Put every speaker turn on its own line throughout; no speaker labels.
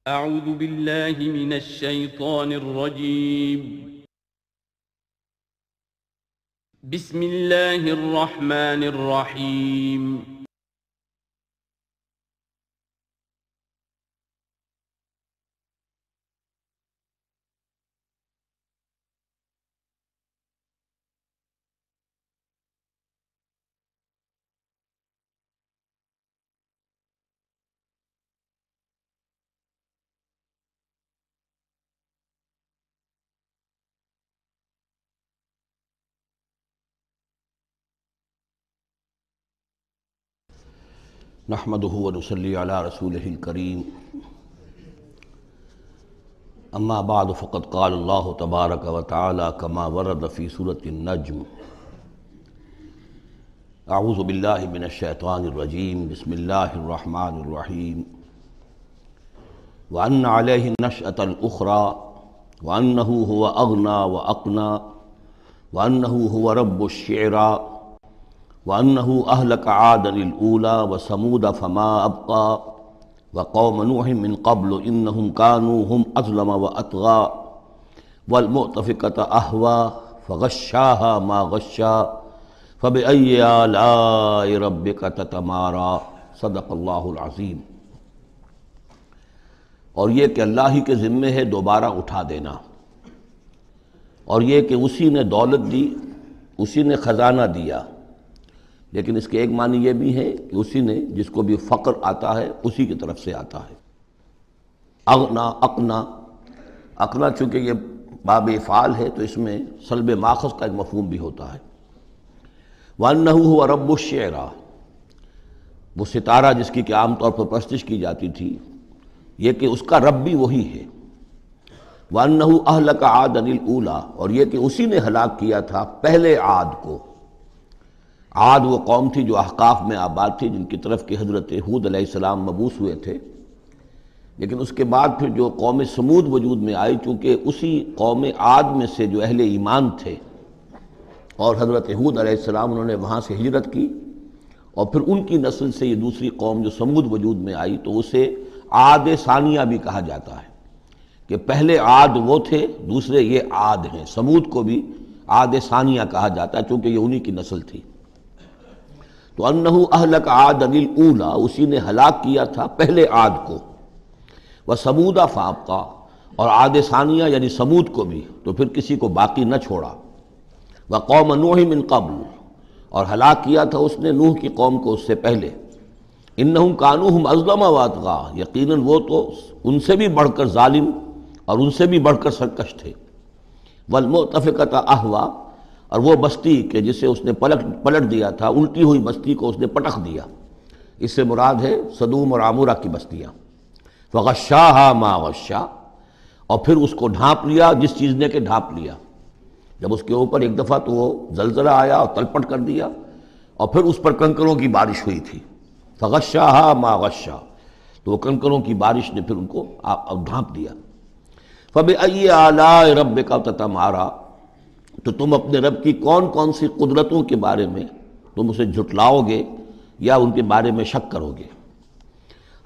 اعوذ باللہ من الشیطان الرجیم بسم اللہ الرحمن الرحیم
نحمده ونصلي على رسوله الكريم اما بعد فقد قال الله تبارك وتعالى كما ورد في سورة النجم اعوذ بالله من الشيطان الرجيم بسم الله الرحمن الرحيم وأن عليه النشأة الأخرى وأنه هو أغنى وأقنى وأنه هو رب الشعرى وَأَنَّهُ أَهْلَكَ عَادًا الْأُولَى وَثَمُودَ فَمَا أَبْقَى وَقَوْمَ نُوحٍ مِّن قَبْلُ إِنَّهُمْ كَانُوا هُمْ أَظْلَمَ وَأَطْغَىٰ وَالْمُؤْتَفِكَةَ أَهْوَىٰ فَغَشَّاهَا مَا غَشَّىٰ فَبِأَيِّ آلَاءِ رَبِّكَ تَتَمَارَىٰ صدق اللہ العظیم۔ اور یہ کہ اللہ ہی کے ذمے ہے دوبارہ اٹھا دینا، اور یہ کہ اسی نے دولت دی، اسی نے خزانہ دیا، لیکن اس کے ایک معنی یہ بھی ہے کہ اسی نے جس کو بھی فقر آتا ہے اسی کی طرف سے آتا ہے۔ اغنا اقنا، اقنا چونکہ یہ باب افعال ہے تو اس میں سلب ماخذ کا ایک مفہوم بھی ہوتا ہے۔ وَأَنَّهُ هُوَ رَبُّ الشِّعْرَىٰ، وہ ستارہ جس کی کہ عام طور پر پرستش کی جاتی تھی، یہ کہ اس کا رب بھی وہی ہے۔ وَأَنَّهُ أَهْلَكَ عَادًا الْأُولَىٰ، اور یہ کہ اسی نے ہلاک کیا تھا پہلے عاد کو۔ عاد وہ قوم تھی جو احقاف میں آباد تھی، جن کی طرف کہ حضرت ہود علیہ السلام مبعوث ہوئے تھے، لیکن اس کے بعد پھر جو قوم سمود وجود میں آئی، چونکہ اسی قوم عاد میں سے جو اہل ایمان تھے اور حضرت ہود علیہ السلام انہوں نے وہاں سے ہجرت کی، اور پھر ان کی نسل سے یہ دوسری قوم جو سمود وجود میں آئی، تو اسے عاد ثانیہ بھی کہا جاتا ہے کہ پہلے عاد وہ تھے، دوسرے یہ عاد ہیں۔ سمود کو بھی عاد ثانیہ کہا جاتا ہے چونکہ یہ انہی کی نسل تھی۔ تو انہو اہلک عاد الاولیٰ، اسی نے ہلاک کیا تھا پہلے عاد کو۔ وثمود فابقیٰ، اور عاد ثانیہ یعنی سمود کو بھی تو پھر کسی کو باقی نہ چھوڑا۔ وقوم نوح من قبل، اور ہلاک کیا تھا اس نے نوح کی قوم کو اس سے پہلے۔ انہم کانوا ہم اظلم واطغیٰ، یقیناً وہ تو ان سے بھی بڑھ کر ظالم اور ان سے بھی بڑھ کر سرکش تھے۔ والمؤتفکۃ اہویٰ، اور وہ بستی کہ جسے اس نے پلٹ دیا تھا، الٹی ہوئی بستی کو اس نے پٹخ دیا، اس سے مراد ہے سدوم اور عمورہ کی بستیاں۔ فغشاها ما غشا، اور پھر اس کو ڈھانپ لیا جس چیز نے کہ ڈھانپ لیا۔ جب اس کے اوپر ایک دفعہ تو وہ زلزلہ آیا اور تلپٹ کر دیا، اور پھر اس پر کنکروں کی بارش ہوئی تھی۔ فغشاها ما غشا، تو وہ کنکروں کی بارش نے پھر ان کو ڈھانپ دیا۔ فبأي آلاء ربك تتمارى، تو تم اپنے رب کی کون کون سی قدرتوں کے بارے میں تم اسے جھٹلاؤ گے یا ان کے بارے میں شک کرو گے۔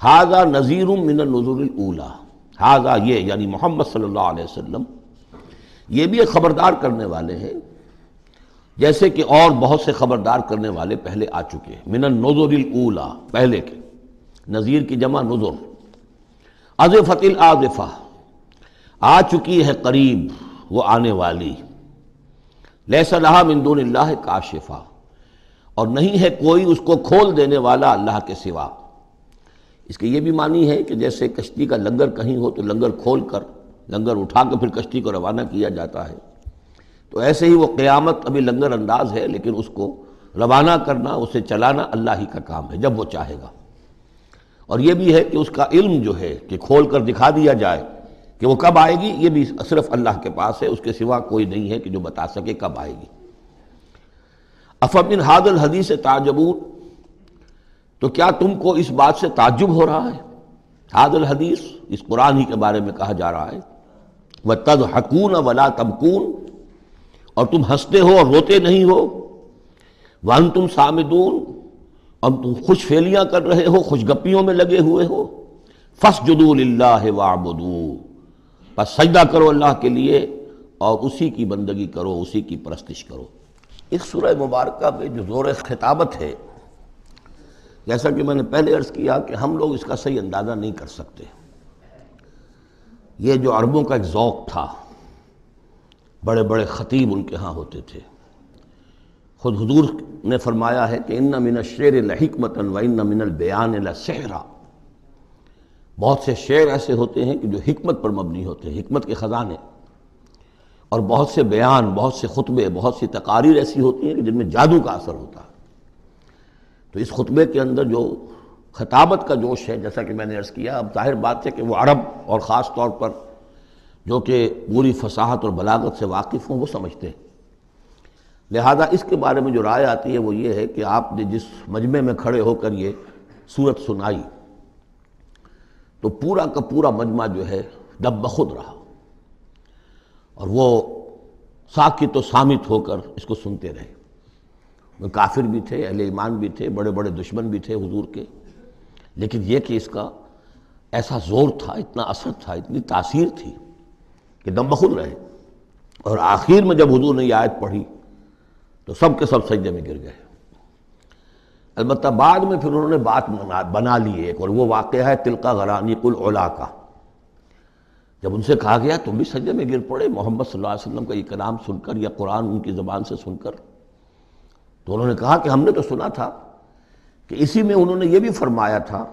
ھذا نذیر من النذر الاولیٰ، ھذا یہ یعنی محمد صلی اللہ علیہ وسلم یہ بھی ایک خبردار کرنے والے ہیں، جیسے کہ اور بہت سے خبردار کرنے والے پہلے آ چکے ہیں۔ من النذر الاولیٰ، پہلے کے، نذیر کی جمع نذر۔ ازفت الازفہ، آ چکی ہے قریب وہ آنے والی۔ لیس لہا من دون اللہ کاشفہ، اور نہیں ہے کوئی اس کو کھول دینے والا اللہ کے سوا۔ اس کے یہ بھی معنی ہے کہ جیسے کشتی کا لنگر کہیں ہو تو لنگر کھول کر، لنگر اٹھا کے پھر کشتی کو روانہ کیا جاتا ہے، تو ایسے ہی وہ قیامت ابھی لنگر انداز ہے، لیکن اس کو روانہ کرنا، اسے چلانا اللہ ہی کا کام ہے جب وہ چاہے گا۔ اور یہ بھی ہے کہ اس کا علم جو ہے کہ کھول کر دکھا دیا جائے کہ وہ کب آئے گی، یہ بھی صرف اللہ کے پاس ہے، اس کے سوا کوئی نہیں ہے کہ جو بتا سکے کب آئے گی۔ افمن ھذا الحدیث تعجبون، تو کیا تم کو اس بات سے تعجب ہو رہا ہے؟ ھذا الحدیث، اس قرآن ہی کے بارے میں کہا جا رہا ہے۔ وتضحکون ولا تبکون، اور تم ہنستے ہو اور روتے نہیں ہو۔ وانتم صامدون، اور تم خوش فیلیاں کر رہے ہو، خوش گپیوں میں لگے ہوئے ہو۔ فاسجدوا للہ واعبدوا، بس سجدہ کرو اللہ کے لیے اور اسی کی بندگی کرو، اسی کی پرستش کرو۔ اس سورہ مبارکہ میں جو زور خطابت ہے، جیسا کہ میں نے پہلے عرض کیا کہ ہم لوگ اس کا صحیح اندازہ نہیں کر سکتے۔ یہ جو عربوں کا ایک ذوق تھا، بڑے بڑے خطیب ان کے ہاں ہوتے تھے۔ خود حضور نے فرمایا ہے کہ ان من الشعر لحکمۃ وان من البیان لسحرا، بہت سے شعر ایسے ہوتے ہیں کہ جو حکمت پر مبنی ہوتے ہیں، حکمت کے خزانے، اور بہت سے بیان، بہت سے خطبے، بہت سی تقاریر ایسی ہوتی ہیں کہ جن میں جادو کا اثر ہوتا ہے۔ تو اس خطبے کے اندر جو خطابت کا جوش ہے، جیسا کہ میں نے عرض کیا، اب ظاہر بات ہے کہ وہ عرب اور خاص طور پر جو کہ پوری فصاحت اور بلاغت سے واقف ہوں وہ سمجھتے ہیں۔ لہذا اس کے بارے میں جو رائے آتی ہے وہ یہ ہے کہ آپ نے جس مجمع میں کھڑے ہو کر یہ سورت سنائی تو پورا کا پورا مجمع جو ہے دب بخود رہا، اور وہ ساکت و صامت ہو کر اس کو سنتے رہے۔ کافر بھی تھے، اہل ایمان بھی تھے، بڑے بڑے دشمن بھی تھے حضور کے، لیکن یہ کہ اس کا ایسا زور تھا، اتنا اثر تھا، اتنی تاثیر تھی کہ دم بخود رہے۔ اور آخر میں جب حضور نے یہ آیت پڑھی تو سب کے سب سجدے میں گر گئے۔ البتہ بعد میں پھر انہوں نے بات بنا لی ایک، اور وہ واقعہ ہے تلقا غرانیق العلا کا۔ جب ان سے کہا گیا تم بھی سجدے میں گر پڑے محمد صلی اللہ علیہ وسلم کا یہ کلام سن کر یا قرآن ان کی زبان سے سن کر، تو انہوں نے کہا کہ ہم نے تو سنا تھا کہ اسی میں انہوں نے یہ بھی فرمایا تھا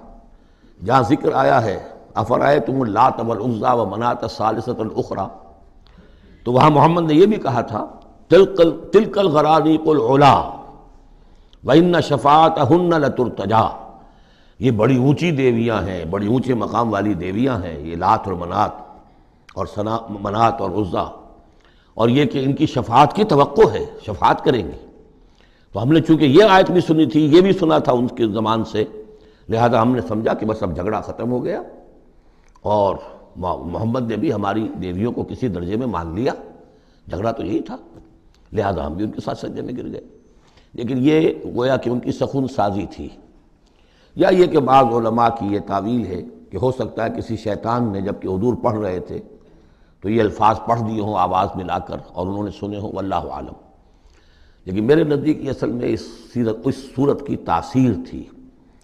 جہاں ذکر آیا ہے افرأیتم اللات والعزی ومناۃ الثالثۃ الاخری، تو وہاں محمد نے یہ بھی کہا تھا تلک الغرانیق العلا وَإِنَّ شَفَاعَتَهُنَّ لَتُرْتَجَىٰ، یہ بڑی اونچی دیویاں ہیں، بڑی اونچے مقام والی دیویاں ہیں یہ لات اور منات اور عزیٰ، اور یہ کہ ان کی شفاعت کی توقع ہے، شفاعت کریں گے۔ تو ہم نے چونکہ یہ آیت بھی سنی تھی، یہ بھی سنا تھا ان کے زمان سے، لہذا ہم نے سمجھا کہ بس اب جھگڑا ختم ہو گیا، اور محمد نے بھی ہماری دیویوں کو کسی درجے میں مان لیا، جھگڑا تو یہی تھا، لہذا ہم بھی ان کے ساتھ سجدے میں گر گئے۔ لیکن یہ گویا کہ ان کی سخن سازی تھی، یا یہ کہ بعض علماء کی یہ تعویل ہے کہ ہو سکتا ہے کسی شیطان نے جب کہ حضور پڑھ رہے تھے تو یہ الفاظ پڑھ دیے ہوں آواز ملا کر اور انہوں نے سنے ہوں، واللہ عالم۔ لیکن میرے نزدیک اصل میں اس صورت کی تاثیر تھی،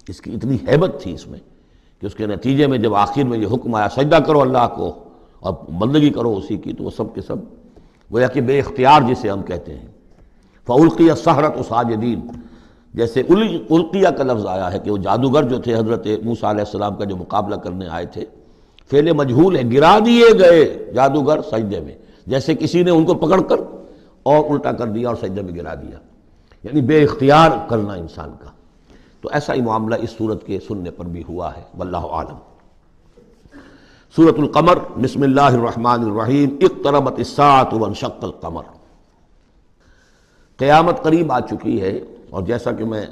اس کی اتنی ہیبت تھی اس میں کہ اس کے نتیجے میں جب آخر میں یہ حکم آیا سجدہ کرو اللہ کو اور بندگی کرو اسی کی، تو وہ سب کے سب گویا کہ بے اختیار جسے ہم کہتے ہیں، فَأُلْقِيَ السَّحَرَةُ سَاجِدِينَ، جیسے القیہ کا لفظ آیا ہے کہ وہ جادوگر جو تھے حضرت موسیٰ علیہ السلام کا جو مقابلہ کرنے آئے تھے، فعل مجہول ہے، گرا دیے گئے جادوگر سجدے میں، جیسے کسی نے ان کو پکڑ کر اور الٹا کر دیا اور سجدے میں گرا دیا، یعنی بے اختیار کرنا انسان کا۔ تو ایسا ہی معاملہ اس سورت کے سننے پر بھی ہوا ہے، واللہ عالم۔ سورۃ القمر، بسم اللہ الرحمن الرحیم، اقتربت الساعۃ وانشق القمر۔ قیامت قریب آ چکی ہے، اور جیسا کہ میں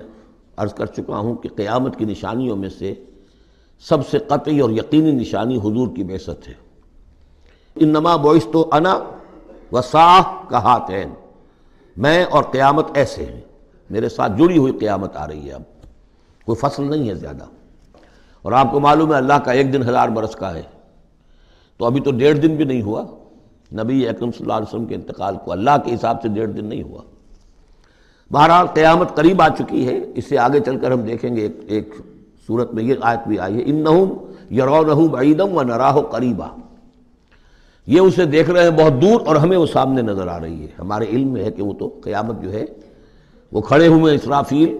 عرض کر چکا ہوں کہ قیامت کی نشانیوں میں سے سب سے قطعی اور یقینی نشانی حضور کی بعثت ہے۔ انما بعثت انا والساعۃ کہاتین، میں اور قیامت ایسے ہیں، میرے ساتھ جڑی ہوئی قیامت آ رہی ہے، اب کوئی فصل نہیں ہے زیادہ۔ اور آپ کو معلوم ہے اللہ کا ایک دن 1000 برس کا ہے، تو ابھی تو 1.5 دن بھی نہیں ہوا نبی اکرم صلی اللہ علیہ وسلم کے انتقال کو، اللہ کے حساب سے 1.5 دن نہیں ہوا۔ بہرحال قیامت قریب آ چکی ہے، اس سے آگے چل کر ہم دیکھیں گے ایک صورت میں یہ آیت بھی آئی ہے، انہم یرونہ بعیدا ونراہ قریبا، یہ اسے دیکھ رہے ہیں بہت دور اور ہمیں وہ سامنے نظر آ رہی ہے۔ ہمارے علم میں ہے کہ وہ تو قیامت جو ہے وہ کھڑے ہوئے اسرافیل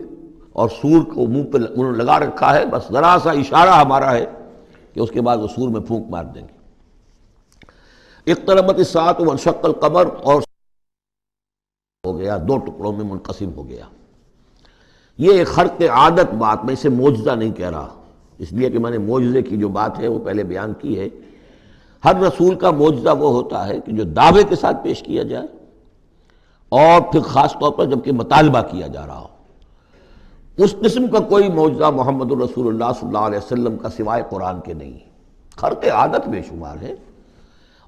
اور سور کو منہ پہ انہوں نے لگا رکھا ہے، بس ذرا سا اشارہ ہمارا ہے کہ اس کے بعد وہ سور میں پھونک مار دیں گے۔ اقتربت الساعۃ وانشق القمر، اور ہو گیا، 2 ٹکڑوں میں منقسم ہو گیا۔ یہ ایک خرق عادت بات، میں اسے معجزہ نہیں کہہ رہا، اس لیے کہ میں نے معجزے کی جو بات ہے وہ پہلے بیان کی ہے۔ ہر رسول کا معجزہ وہ ہوتا ہے کہ جو دعوے کے ساتھ پیش کیا جائے، اور پھر خاص طور پر جب کہ مطالبہ کیا جا رہا ہو۔ اس قسم کا کوئی معجزہ محمد الرسول اللہ صلی اللہ علیہ وسلم کا سوائے قرآن کے نہیں، خرق عادت بے شمار ہے۔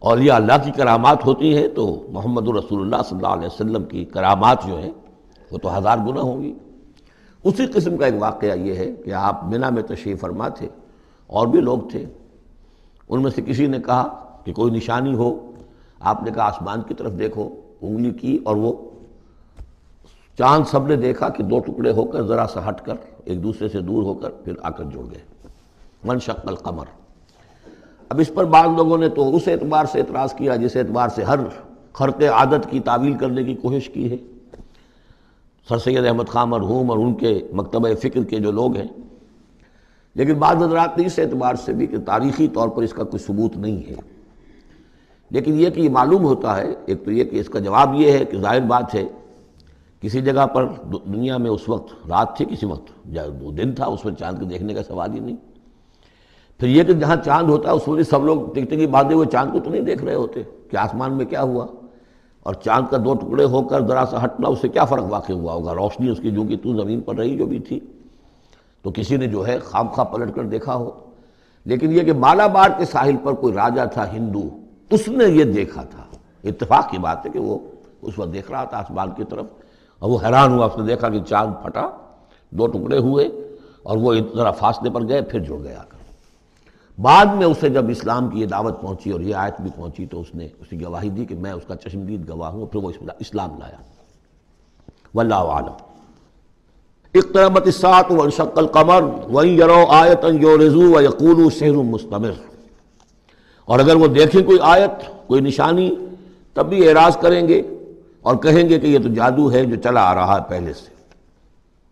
اولیاء اللہ کی کرامات ہوتی ہیں تو محمد الرسول اللہ صلی اللہ علیہ وسلم کی کرامات جو ہیں وہ تو 1000 گنا ہوں گی۔ اسی قسم کا ایک واقعہ یہ ہے کہ آپ منی میں تشریف فرما تھے، اور بھی لوگ تھے، ان میں سے کسی نے کہا کہ کوئی نشانی ہو، آپ نے کہا آسمان کی طرف دیکھو، انگلی کی اور وہ چاند سب نے دیکھا کہ دو ٹکڑے ہو کر ذرا سا ہٹ کر ایک دوسرے سے دور ہو کر پھر آ کر جڑ گئے، وانشق القمر۔ اب اس پر بعض لوگوں نے تو اس اعتبار سے اعتراض کیا جس اعتبار سے ہر خرق عادت کی تعویل کرنے کی کوشش کی ہے، سر سید احمد خان مرحوم اور ان کے مکتبہ فکر کے جو لوگ ہیں، لیکن بعض حضرات نے اس اعتبار سے بھی کہ تاریخی طور پر اس کا کوئی ثبوت نہیں ہے، لیکن یہ کہ یہ معلوم ہوتا ہے، ایک تو یہ کہ اس کا جواب یہ ہے کہ ظاہر بات ہے کسی جگہ پر دنیا میں اس وقت رات تھی، کسی وقت وہ دن تھا، اس میں چاند کو دیکھنے کا سوال ہی نہیں۔ پھر یہ کہ جہاں چاند ہوتا ہے اس میں سب لوگ ٹکٹکی باندھے ہوئے چاند کو تو نہیں دیکھ رہے ہوتے کہ آسمان میں کیا ہوا، اور چاند کا دو ٹکڑے ہو کر ذرا سا ہٹنا اس سے کیا فرق واقع ہوا ہوگا، روشنی اس کی جو کہ تو زمین پر رہی جو بھی تھی، تو کسی نے جو ہے خام خواہ پلٹ کر دیکھا ہو۔ لیکن یہ کہ مالابار کے ساحل پر کوئی راجا تھا ہندو، اس نے یہ دیکھا تھا، اتفاق کی بات ہے کہ وہ اس وقت دیکھ رہا تھا آسمان کی طرف، اور وہ حیران ہوا، اس نے دیکھا کہ چاند پھٹا، دو ٹکڑے ہوئے اور وہ ذرا فاصلے پر گئے پھر جڑ گیا۔ بعد میں اسے جب اسلام کی یہ دعوت پہنچی اور یہ آیت بھی پہنچی تو اس نے اسی گواہی دی کہ میں اس کا چشمدید گواہ ہوں، پھر وہ اسلام لایا۔ واللہ اعلم۔ اقتربت الساعة وانشق القمر وإن يروا آية يعرضوا ويقولوا سحر مستمر، اور اگر وہ دیکھیں کوئی آیت، کوئی نشانی، تب بھی اعراض کریں گے اور کہیں گے کہ یہ تو جادو ہے جو چلا آ رہا ہے پہلے سے۔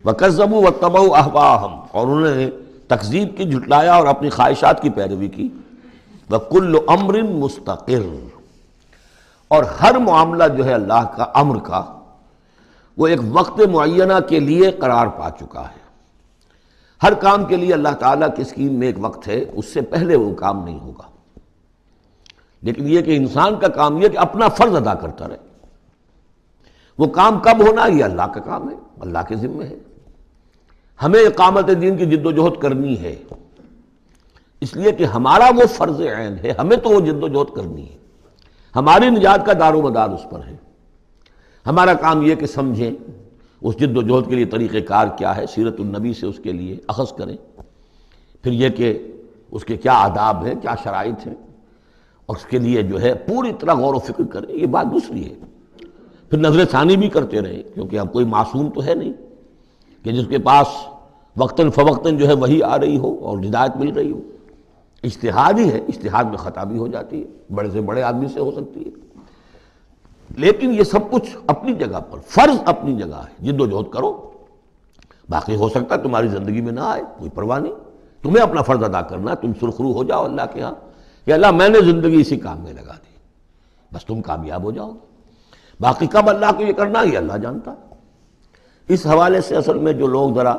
وَكَذَّبُوا وَاتَّبَعُوا أَهْوَاءَهُمْ، اور انہوں نے تکذیب کی، جھٹلایا اور اپنی خواہشات کی پیروی کی۔ وَكُلُّ أَمْرٍ مُسْتَقِرٌ، اور ہر معاملہ جو ہے اللہ کا امر کا وہ ایک وقت معینہ کے لیے قرار پا چکا ہے۔ ہر کام کے لیے اللہ تعالیٰ کی اسکیم میں ایک وقت ہے، اس سے پہلے وہ کام نہیں ہوگا۔ لیکن یہ کہ انسان کا کام یہ کہ اپنا فرض ادا کرتا رہے، وہ کام کب ہونا یہ اللہ کا کام ہے، اللہ کے ذمہ ہے۔ ہمیں اقامت دین کی جد و جہد کرنی ہے، اس لیے کہ ہمارا وہ فرض عین ہے، ہمیں تو وہ جد و جہد کرنی ہے، ہماری نجات کا دار و مدار اس پر ہے۔ ہمارا کام یہ کہ سمجھیں اس جد و جہد کے لیے طریقہ کار کیا ہے، سیرت النبی سے اس کے لیے اخذ کریں، پھر یہ کہ اس کے کیا آداب ہیں، کیا شرائط ہیں، اور اس کے لیے جو ہے پوری طرح غور و فکر کریں، یہ بات دوسری ہے۔ پھر نظر ثانی بھی کرتے رہیں، کیونکہ اب کوئی معصوم تو ہے نہیں کہ جس کے پاس وقتاً فوقتاً جو ہے وہی آ رہی ہو اور ہدایت مل رہی ہو۔ اجتہاد ہی ہے، اجتہاد میں خطا بھی ہو جاتی ہے، بڑے سے بڑے آدمی سے ہو سکتی ہے، لیکن یہ سب کچھ اپنی جگہ پر، فرض اپنی جگہ ہے، جد و جہد کرو۔ باقی ہو سکتا ہے تمہاری زندگی میں نہ آئے، کوئی پرواہ نہیں، تمہیں اپنا فرض ادا کرنا ہے، تم سرخرو ہو جاؤ اللہ کے ہاں کہ اللہ میں نے زندگی اسی کام میں لگا دی، بس تم کامیاب ہو جاؤ، باقی کب اللہ کو یہ کرنا یہ اللہ جانتا۔ اس حوالے سے اصل میں جو لوگ ذرا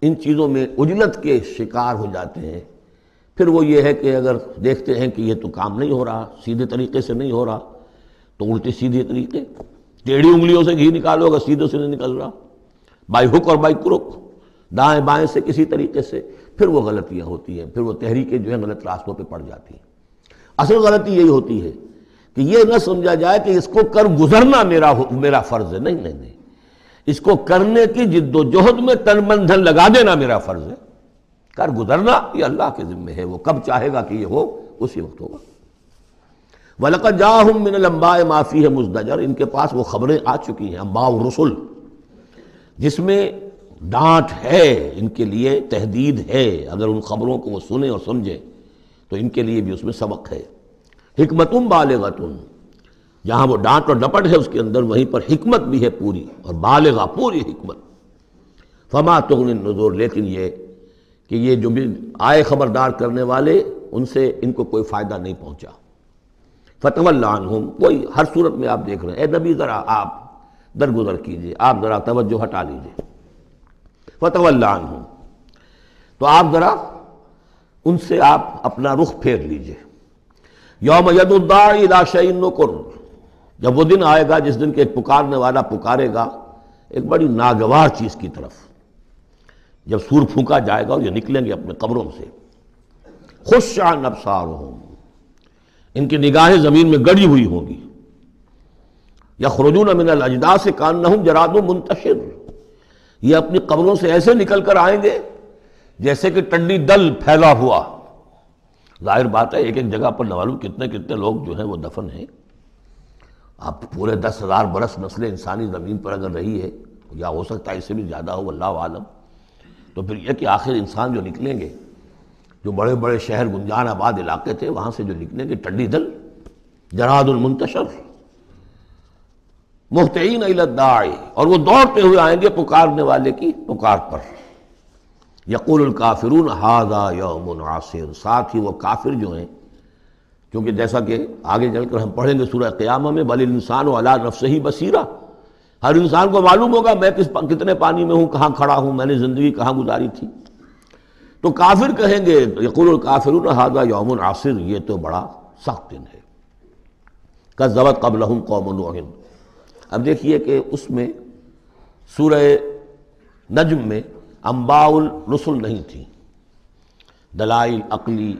ان چیزوں میں عجلت کے شکار ہو جاتے ہیں، پھر وہ یہ ہے کہ اگر دیکھتے ہیں کہ یہ تو کام نہیں ہو رہا، سیدھے طریقے سے نہیں ہو رہا، تو الٹے سیدھے طریقے، ٹیڑھی انگلیوں سے گھی نکالو اگر سیدھے سے نہیں نکل رہا، بائی ہک اور بائی کرک، دائیں بائیں سے کسی طریقے سے، پھر وہ غلطیاں ہوتی ہیں، پھر وہ تحریکیں جو ہیں غلط راستوں پہ پڑ جاتی ہیں۔ اصل غلطی یہی ہوتی ہے کہ یہ نہ سمجھا جائے کہ اس کو کر گزرنا میرا فرض ہے، نہیں نہیں نہیں، اس کو کرنے کی جد و جہد میں تن من دھن لگا دینا میرا فرض ہے، کر گزرنا یہ اللہ کے ذمہ ہے، وہ کب چاہے گا کہ یہ ہو اسی وقت ہوگا۔ وَلَقَدْ جَاءَهُم مِّنَ الْأَنبَاءِ مَا فِيهِ مُزْدَجَرٌ، ان کے پاس وہ خبریں آ چکی ہیں، انباء الرسل، جس میں ڈانٹ ہے، ان کے لیے تہدید ہے، اگر ان خبروں کو وہ سنیں اور سمجھیں تو ان کے لیے بھی اس میں سبق ہے۔ حکمتٌ بالغۃ، جہاں وہ ڈانٹ اور ڈپٹ ہے اس کے اندر، وہیں پر حکمت بھی ہے پوری، اور بالغہ پوری حکمت۔ فما تغنی النذر، لیکن یہ کہ یہ جو بھی آئے خبردار کرنے والے، ان سے ان کو کوئی فائدہ نہیں پہنچا۔ فتول عنہم، وہی ہر صورت میں آپ دیکھ رہے ہیں، اے نبی ذرا آپ درگزر کیجئے، آپ ذرا توجہ ہٹا لیجئے۔ فتول عنہم، تو آپ ذرا ان سے آپ اپنا رخ پھیر لیجئے۔ یوم ید الداعی الی شیء نکر، جب وہ دن آئے گا جس دن کہ ایک پکارنے والا پکارے گا ایک بڑی ناگوار چیز کی طرف، جب سور پھونکا جائے گا اور یہ نکلیں گے اپنے قبروں سے۔ خش عن ابصارہم، ان کی نگاہیں زمین میں گڑی ہوئی ہوں گی۔ یخرجون من الاجداث کانہم جراد منتشر، یہ اپنی قبروں سے ایسے نکل کر آئیں گے جیسے کہ ٹنڈی دل پھیلا ہوا ظاہر بات ہے ایک ایک جگہ پر نہ معلوم کتنے کتنے لوگ جو ہیں وہ دفن ہیں. اب پورے 10,000 برس نسل انسانی زمین پر اگر رہی ہے، یا ہو سکتا ہے اس سے بھی زیادہ ہو، اللہ عالم، تو پھر یہ کہ آخر انسان جو نکلیں گے، جو بڑے بڑے شہر گنجان آباد علاقے تھے وہاں سے جو نکلیں گے ٹڈی دل، جراد المنتشر، مہطعین الی الداعی، اور وہ دوڑتے ہوئے آئیں گے پکارنے والے کی پکار پر. یقول الکافرون ھذا یوم عسیر، ساتھ ہی وہ کافر جو ہیں، کیونکہ جیسا کہ آگے چل کر ہم پڑھیں گے سورہ قیامہ میں، بل الانسان علی نفسہ بصیرہ، ہر انسان کو معلوم ہوگا میں کتنے پانی میں ہوں، کہاں کھڑا ہوں، میں نے زندگی کہاں گزاری تھی. تو کافر کہیں گے، یقول الکافرون ھذا یوم عسیر، یہ تو بڑا سخت دن ہے. کذبت قبلہم قوم نوح، اب دیکھیے کہ اس میں سورہ نجم میں انباء الرسل نہیں تھی، دلائل عقلی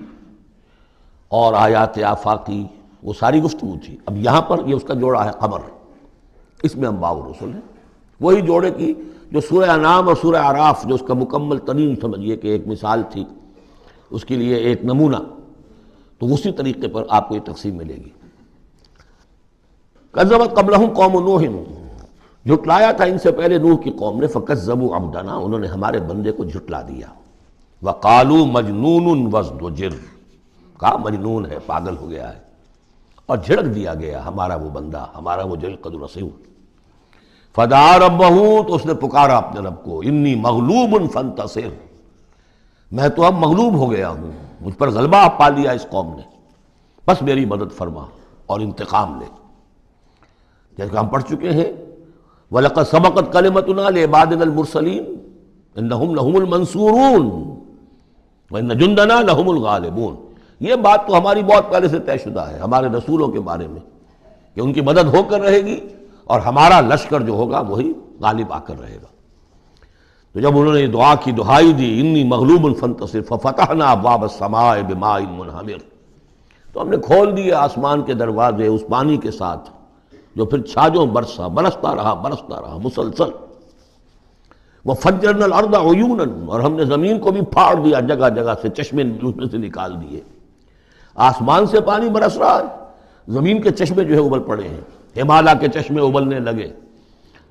اور آیات آفاقی وہ ساری گفتگو تھی. اب یہاں پر یہ اس کا جوڑا ہے قمر، اس میں انباء الرسل ہے، وہی جوڑے کی جو سورہ انعام اور سورہ اعراف جو اس کا مکمل ترین سمجھیے کہ ایک مثال تھی، اس کے لیے ایک نمونہ، تو اسی طریقے پر آپ کو یہ تقسیم ملے گی. کذبت قبلہم قوم نوح، جھٹلایا تھا ان سے پہلے نوح کی قوم نے، فکذبوا عبدنا، انہوں نے ہمارے بندے کو جھٹلا دیا. وقالوا مجنون وازدجر، کہا مجنون ہے، پاگل ہو گیا ہے، اور جھڑک دیا گیا ہمارا وہ بندہ، ہمارا وہ جل قد رسول. فدعا ربہ، تو اس نے پکارا اپنے رب کو، انی مغلوب فانتصر، میں تو اب مغلوب ہو گیا ہوں، مجھ پر غلبہ پا لیا اس قوم نے، بس میری مدد فرما اور انتقام لے. جیسے کہ ہم پڑھ چکے ہیں، وَلَقَدْ سَبَقَتْ كَلِمَتُنَا لِعِبَادِنَا الْمُرْسَلِينَ إِنَّهُمْ لَهُمُ الْمَنْصُورُونَ وَإِنَّ جُنْدَنَا لَهُمُ الْغَالِبُونَ. یہ بات تو ہماری بہت پہلے سے طے شدہ ہے ہمارے رسولوں کے بارے میں کہ ان کی مدد ہو کر رہے گی اور ہمارا لشکر جو ہوگا وہی غالب آ کر رہے گا. تو جب انہوں نے یہ دعا کی، دہائی دی، انی مغلوب فانتصر ففتحنا ابواب السماء بماء منہمر، تو ہم نے کھول دیے آسمان کے دروازے اس پانی کے ساتھ جو پھر چھاجوں برستا رہا مسلسل. وفجرنا الارض عیونا، اور ہم نے زمین کو بھی پھاڑ دیا جگہ جگہ سے، چشمے اس میں سے نکال دیے. آسمان سے پانی برس رہا ہے، زمین کے چشمے جو ہے ابل پڑے ہیں، ہمالیہ کے چشمے ابلنے لگے،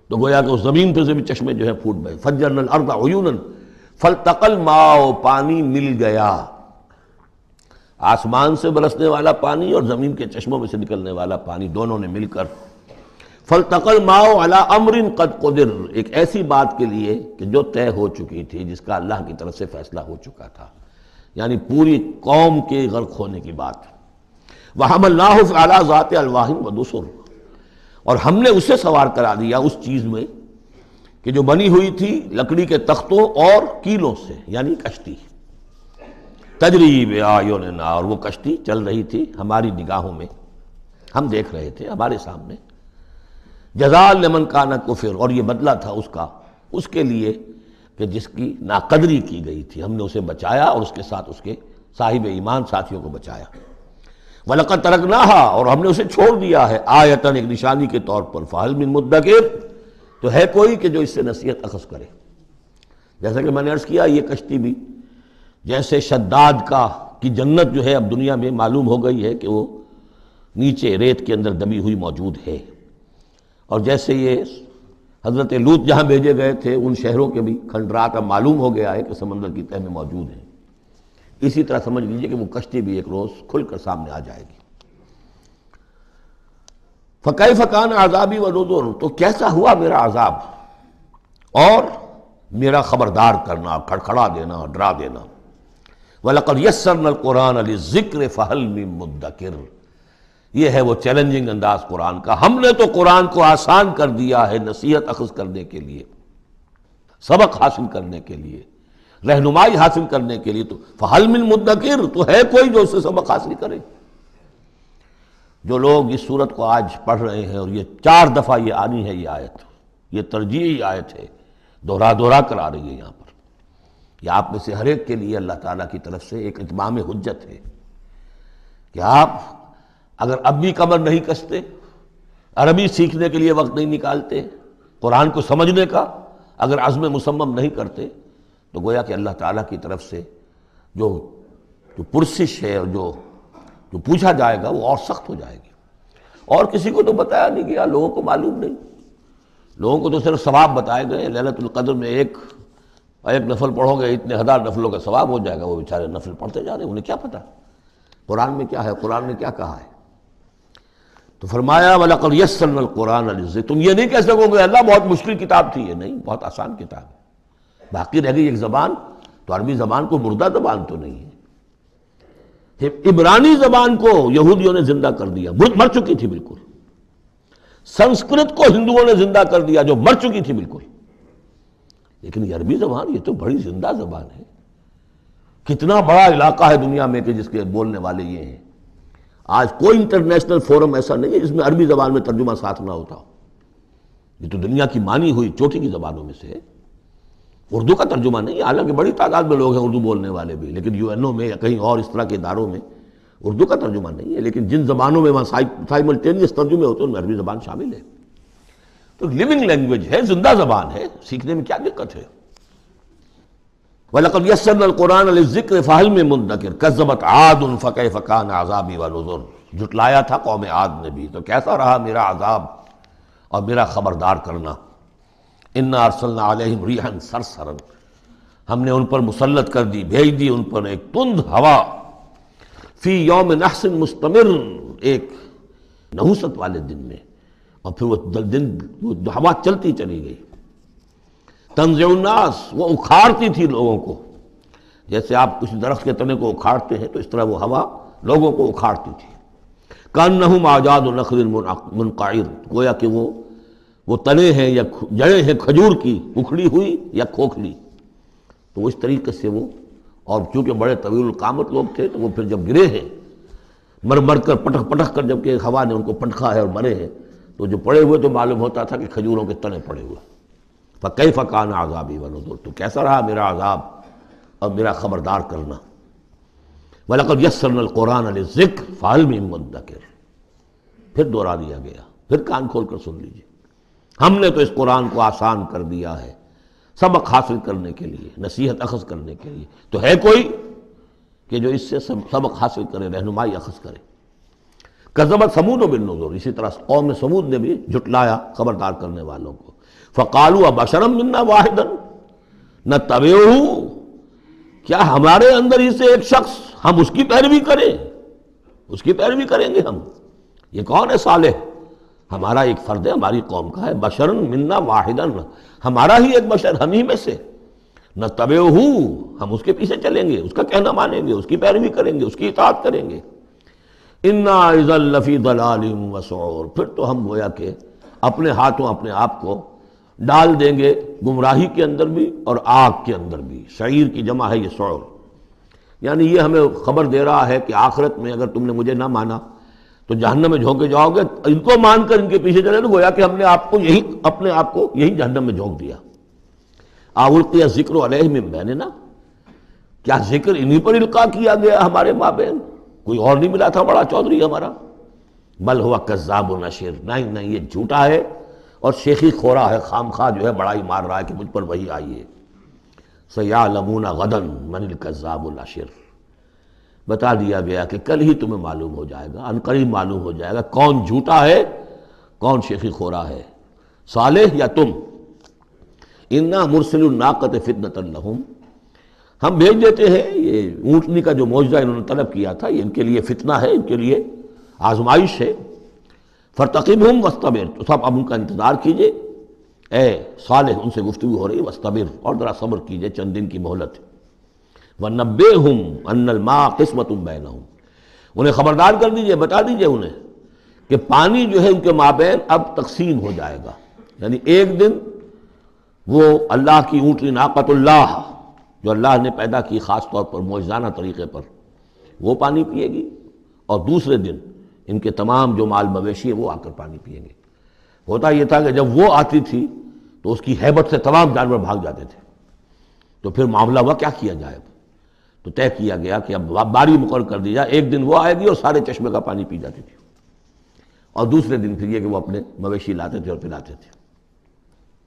تو گویا کہ اس زمین پہ سے بھی چشمے جو ہے پھوٹ گئے. فجرنا الارض عیونا فالتقى الماء، پانی مل گیا، آسمان سے برسنے والا پانی اور زمین کے چشموں میں سے نکلنے والا پانی دونوں نے مل کر، فالتقى الماء على امر قد قدر، ایک ایسی بات کے لیے کہ جو طے ہو چکی تھی، جس کا اللہ کی طرف سے فیصلہ ہو چکا تھا، یعنی پوری قوم کے غرق ہونے کی بات. وحملناه على ذات الواح ودسر، اور ہم نے اسے سوار کرا دیا اس چیز میں کہ جو بنی ہوئی تھی لکڑی کے تختوں اور کیلوں سے، یعنی کشتی. تجری بأعیننا، اور وہ کشتی چل رہی تھی ہماری نگاہوں میں، ہم دیکھ رہے تھے ہمارے سامنے. جزاء لمن کان کفر، اور یہ بدلہ تھا اس کا، اس کے لیے کہ جس کی ناقدری کی گئی تھی، ہم نے اسے بچایا اور اس کے ساتھ اس کے صاحب ایمان ساتھیوں کو بچایا. وَلَقَدْ تَرَكْنَاهَا، اور ہم نے اسے چھوڑ دیا ہے، آیتاً، ایک نشانی کے طور پر، فَهَلْ مِن مُدَّكِرٍ، تو ہے کوئی کہ جو اس سے نصیحت اخذ کرے. جیسا کہ میں نے عرض کیا، یہ کشتی بھی جیسے شداد کی جنت جو ہے اب دنیا میں معلوم ہو گئی ہے کہ وہ نیچے ریت کے اندر دبی ہوئی موجود ہے، اور جیسے یہ حضرت لوط جہاں بھیجے گئے تھے ان شہروں کے بھی کھنڈرات اب معلوم ہو گیا ہے کہ سمندر کی تہہ میں موجود ہیں، اسی طرح سمجھ لیجئے کہ وہ کشتی بھی ایک روز کھل کر سامنے آ جائے گی. فَكَيْفَ كَانَ عَذَابِي وَنُذُرِ، تو کیسا ہوا میرا عذاب اور میرا خبردار کرنا، کھڑکھڑا دینا، ڈرا دینا. وَلَقَدْ يَسَّرْنَا الْقُرْآنَ لِلذِّكْرِ فَهَلْ مِن مُدَّكِرٍ، یہ ہے وہ چیلنجنگ انداز قرآن کا. ہم نے تو قرآن کو آسان کر دیا ہے نصیحت اخذ کرنے کے لیے، سبق حاصل کرنے کے لیے، رہنمائی حاصل کرنے کے لیے. تو فَهَلْ مِن مُدَّكِرٍ، تو ہے کوئی جو اس سے سبق حاصل کرے. جو لوگ اس صورت کو آج پڑھ رہے ہیں، اور یہ 4 دفعہ یہ آنی ہے یہ آیت، یہ ترجیحی آیت ہے، دوہرا کر آ رہی ہے یہاں پر. یہ آپ میں سے ہر ایک کے لیے اللہ تعالیٰ کی طرف سے ایک اتمام حجت ہے کہ آپ اگر اب بھی کمر نہیں کستے، عربی سیکھنے کے لیے وقت نہیں نکالتے، قرآن کو سمجھنے کا اگر عزم مصمم نہیں کرتے، تو گویا کہ اللہ تعالیٰ کی طرف سے جو جو پرسش ہے اور جو پوچھا جائے گا وہ اور سخت ہو جائے گی. اور کسی کو تو بتایا نہیں گیا، لوگوں کو معلوم نہیں، لوگوں کو تو صرف ثواب بتائے گئے. ليلۃ القدر میں ایک نفل پڑھو گے اتنے ہزار نفلوں کا ثواب ہو جائے گا. وہ بیچارے نفل پڑھتے جا رہے ہیں، انہیں کیا پتہ قرآن میں کیا ہے، قرآن نے کیا کہا ہے. تو فرمایا وَلَقَدْ يَسَّرْنَا الْقُرْآنَ لِلذِّكْرِ. تم یہ نہیں کہہ سکو گے اللہ بہت مشکل کتاب تھی. یہ نہیں، بہت آسان کتاب ہے. باقی رہ گئی ایک زبان، تو عربی زبان کو مردہ زبان تو نہیں ہے. عبرانی زبان کو یہودیوں نے زندہ کر دیا، مر چکی تھی بالکل. سنسکرت کو ہندوؤں نے زندہ کر دیا جو مر چکی تھی بالکل. لیکن یہ عربی زبان، یہ تو بڑی زندہ زبان ہے. کتنا بڑا علاقہ ہے دنیا میں کہ جس کے بولنے والے یہ ہیں. آج کوئی انٹرنیشنل فورم ایسا نہیں ہے جس میں عربی زبان میں ترجمہ ساتھ نہ ہوتا ہو. یہ تو دنیا کی مانی ہوئی چوٹی کی زبانوں میں سے ہے. اردو کا ترجمہ نہیں، حالانکہ بڑی تعداد میں لوگ ہیں اردو بولنے والے بھی، لیکن UN میں یا کہیں اور اس طرح کے اداروں میں اردو کا ترجمہ نہیں ہے. لیکن جن زبانوں میں وہاں سائملٹینیس ترجمے ہوتے ہیں ان میں عربی زبان شامل ہے. تو لیونگ لینگویج ہے، زندہ زبان ہے، سیکھنے میں کیا دقت ہے. وَلَقَدْ يَسَّرْنَا الْقُرْآنَ لِلذِّكْرِ فَهَلْ مِن مُدَّكِرٍ كَذَّبَتْ عَادٌ فَكَيْفَ كَانَ عَذَابِي وَنُذُرِ. جھٹلایا تھا قوم عاد نے بھی، تو کیسا رہا میرا عذاب اور میرا خبردار کرنا. اِنَّا أَرْسَلْنَا عَلَيْهِمْ رِيحًا صَرْصَرًا. ہم نے ان پر مسلط کر دی، بھیج دی ان پر ایک تند ہوا. فی یوم نحس مستمر، ایک نحوست والے دن میں. اور پھر وہ ہوا چلتی چلی گئی. تنزع الناس، وہ اکھاڑتی تھی لوگوں کو. جیسے آپ کسی درخت کے تنے کو اکھاڑتے ہیں تو اس طرح وہ ہوا لوگوں کو اکھاڑتی تھی. کأنہم اعجاز نخل منقعر، گویا کہ وہ تنے ہیں یا جڑیں ہیں کھجور کی، اکھڑی ہوئی یا کھوکھلی. تو وہ اس طریقے سے وہ، اور چونکہ بڑے طویل القامت لوگ تھے تو وہ پھر جب گرے ہیں مر کر پٹک کر، جب کہ ہوا نے ان کو پٹکا ہے اور مرے ہیں، تو جو پڑے ہوئے تو معلوم ہوتا تھا کہ کھجوروں کے تنے پڑے ہوئے. فَكَيْفَ كَانَ عَذَابِي وَنُذُرِ. تو کیسا رہا میرا عذاب اور میرا خبردار کرنا. وَلَقَدْ يَسَّرْنَا الْقُرْآنَ لِلذِّكْرِ فَهَلْ مِن مُدَّكِرٍ. پھر دوہرا دیا گیا، پھر کان کھول کر سن لیجیے. ہم نے تو اس قرآن کو آسان کر دیا ہے سبق حاصل کرنے کے لیے، نصیحت اخذ کرنے کے لیے. تو ہے کوئی کہ جو اس سے سبق حاصل کرے، رہنمائی اخذ کرے. کذبت ثمود بالنذر. اسی طرح قوم ثمود نے بھی جھٹلایا خبردار کرنے والوں کو. فقالوا ابشرا منا واحدا نتبعہ. کیا ہمارے اندر ہی سے ایک شخص، ہم اس کی پیروی کریں، اس کی پیروی کریں گے ہم. یہ کون ہے؟ صالح ہمارا ایک فرد ہے، ہماری قوم کا ہے. بشرا منا واحدا، ہمارا ہی ایک بشر، ہم ہی میں سے. نتبعہ، ہم اس کے پیچھے چلیں گے، اس کا کہنا مانیں گے، اس کی پیروی کریں گے، اس کی اطاعت کریں گے. انا اذا لفی ضلال وسعور. پھر تو ہم گویا کہ اپنے ہاتھوں اپنے آپ کو ڈال دیں گے گمراہی کے اندر بھی اور آگ کے اندر بھی. شعیر کی جمع ہے یہ سعور. یعنی یہ ہمیں خبر دے رہا ہے کہ آخرت میں اگر تم نے مجھے نہ مانا تو جہنم میں جھونکے جاؤ گے. ان کو مان کر ان کے پیچھے چلے تو گویا کہ ہم نے اپنے آپ کو یہی جہنم میں جھونک دیا. اَلْقِیَ الذِّکْرُ عَلَیْہِم مِن بَینِنَا. کیا ذکر انہی پر القاء کیا گیا ہمارے مابین؟ کوئی اور نہیں ملا تھا بڑا چودھری ہمارا؟ بل ہوا کذاب و نشر. نہیں، یہ جھوٹا ہے اور شیخی خورا ہے، خام خواہ جو ہے بڑائی مار رہا ہے کہ مجھ پر وہی آئی ہے. سَیَعْلَمُونَ غَدًا مَنِ الْکَذَّابُ الْأَشِرُ. بتا دیا گیا کہ کل ہی تمہیں معلوم ہو جائے گا، عنقریب معلوم ہو جائے گا کون جھوٹا ہے کون شیخی خورا ہے، صالح یا تم. اِنَّا مُرْسِلُ النَّاقَةِ فِتْنَةً لَهُمْ. ہم بھیج دیتے ہیں. یہ اونٹنی کا جو معجزہ انہوں نے طلب کیا تھا یہ ان کے لیے فتنہ ہے، ان کے لیے آزمائش ہے. فَارْتَقِبْهُمْ وَاسْتَبِرْ. تو سب اب ان کا انتظار کیجئے. اے صالح، ان سے گفتگو ہو رہی، وَاسْتَبِرْ، اور ذرا صبر کیجئے، چند دن کی مہلت. وَنَبِّئْهُمْ أَنَّ الْمَاءَ قِسْمَةٌ بَيْنَهُمْ. انہیں خبردار کر دیجئے، بتا دیجئے انہیں کہ پانی جو ہے ان کے مابین اب تقسیم ہو جائے گا. یعنی ایک دن وہ اللہ کی اونٹنی ناقۃ اللہ جو اللہ نے پیدا کی خاص طور پر معجزانہ طریقے پر، وہ پانی پیے گی، اور دوسرے دن ان کے تمام جو مال مویشی ہیں وہ آ کر پانی پئیں گے. ہوتا یہ تھا کہ جب وہ آتی تھی تو اس کی ہیبت سے تمام جانور بھاگ جاتے تھے. تو پھر معاملہ ہوا کیا کیا جائے. تو طے کیا گیا کہ اب باری مقرر کر دی جائے، ایک دن وہ آئے گی اور سارے چشمے کا پانی پی جاتی تھی، اور دوسرے دن پھر یہ کہ وہ اپنے مویشی لاتے تھے اور پلاتے تھے.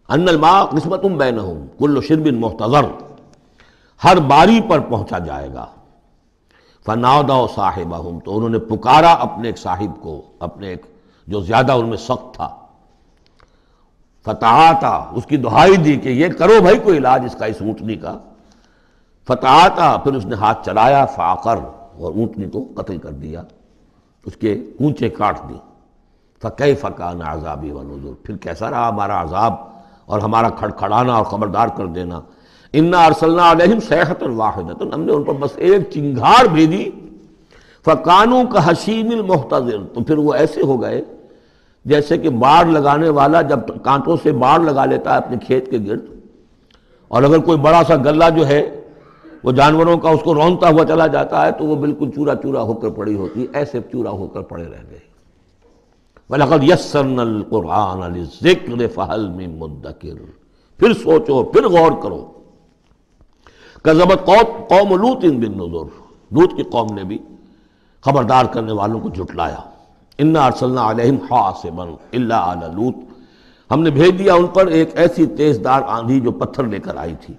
ان الماء قسمۃ بینہم کل شرب محتضر. ہر باری پر پہنچا جائے گا. فنادوا صاحبہم، تو انہوں نے پکارا اپنے ایک صاحب کو، اپنے ایک جو زیادہ ان میں سخت تھا، فتعاطا، اس کی دہائی دی کہ یہ کرو بھائی کوئی علاج اس کا، اس اونٹنی کا۔ فتعاطا، پھر اس نے ہاتھ چلایا، فعقر، اور اونٹنی کو قتل کر دیا، اس کے کونچے کاٹ دی۔ فکیف کان عذابی ونذر، پھر کیسا رہا ہمارا عذاب اور ہمارا کھڑکھڑانا اور خبردار کر دینا۔ انا ارسلنا علیہم صیحۃ واحدۃ، ہم نے ان پر بس ایک چنگھار بھیجی، فکانوا کحشیم المحتضر، تو پھر وہ ایسے ہو گئے جیسے کہ باڑ لگانے والا جب کانٹوں سے باڑ لگا لیتا ہے اپنے کھیت کے گرد، اور اگر کوئی بڑا سا غلہ جو ہے وہ جانوروں کا اس کو رونتا ہوا چلا جاتا ہے تو وہ بالکل چورا چورا ہو کر پڑی ہوتی ہے، ایسے چورا ہو کر پڑے رہ گئے۔ وَلَقَدْ يَسَّرْنَا الْقُرْآنَ لِلذِّكْرِ فَهَلْ مِن مُدَّكِرٍ، پھر سوچو، پھر غور کرو۔ كَذَّبَتْ قوم لوط بالنذر، لوط کی قوم نے بھی خبردار کرنے والوں کو جھٹلایا۔ انا ارسلنا علیہم حاصبا الا آل لوط، ہم نے بھیج دیا ان پر ایک ایسی تیز دار آندھی جو پتھر لے کر آئی تھی،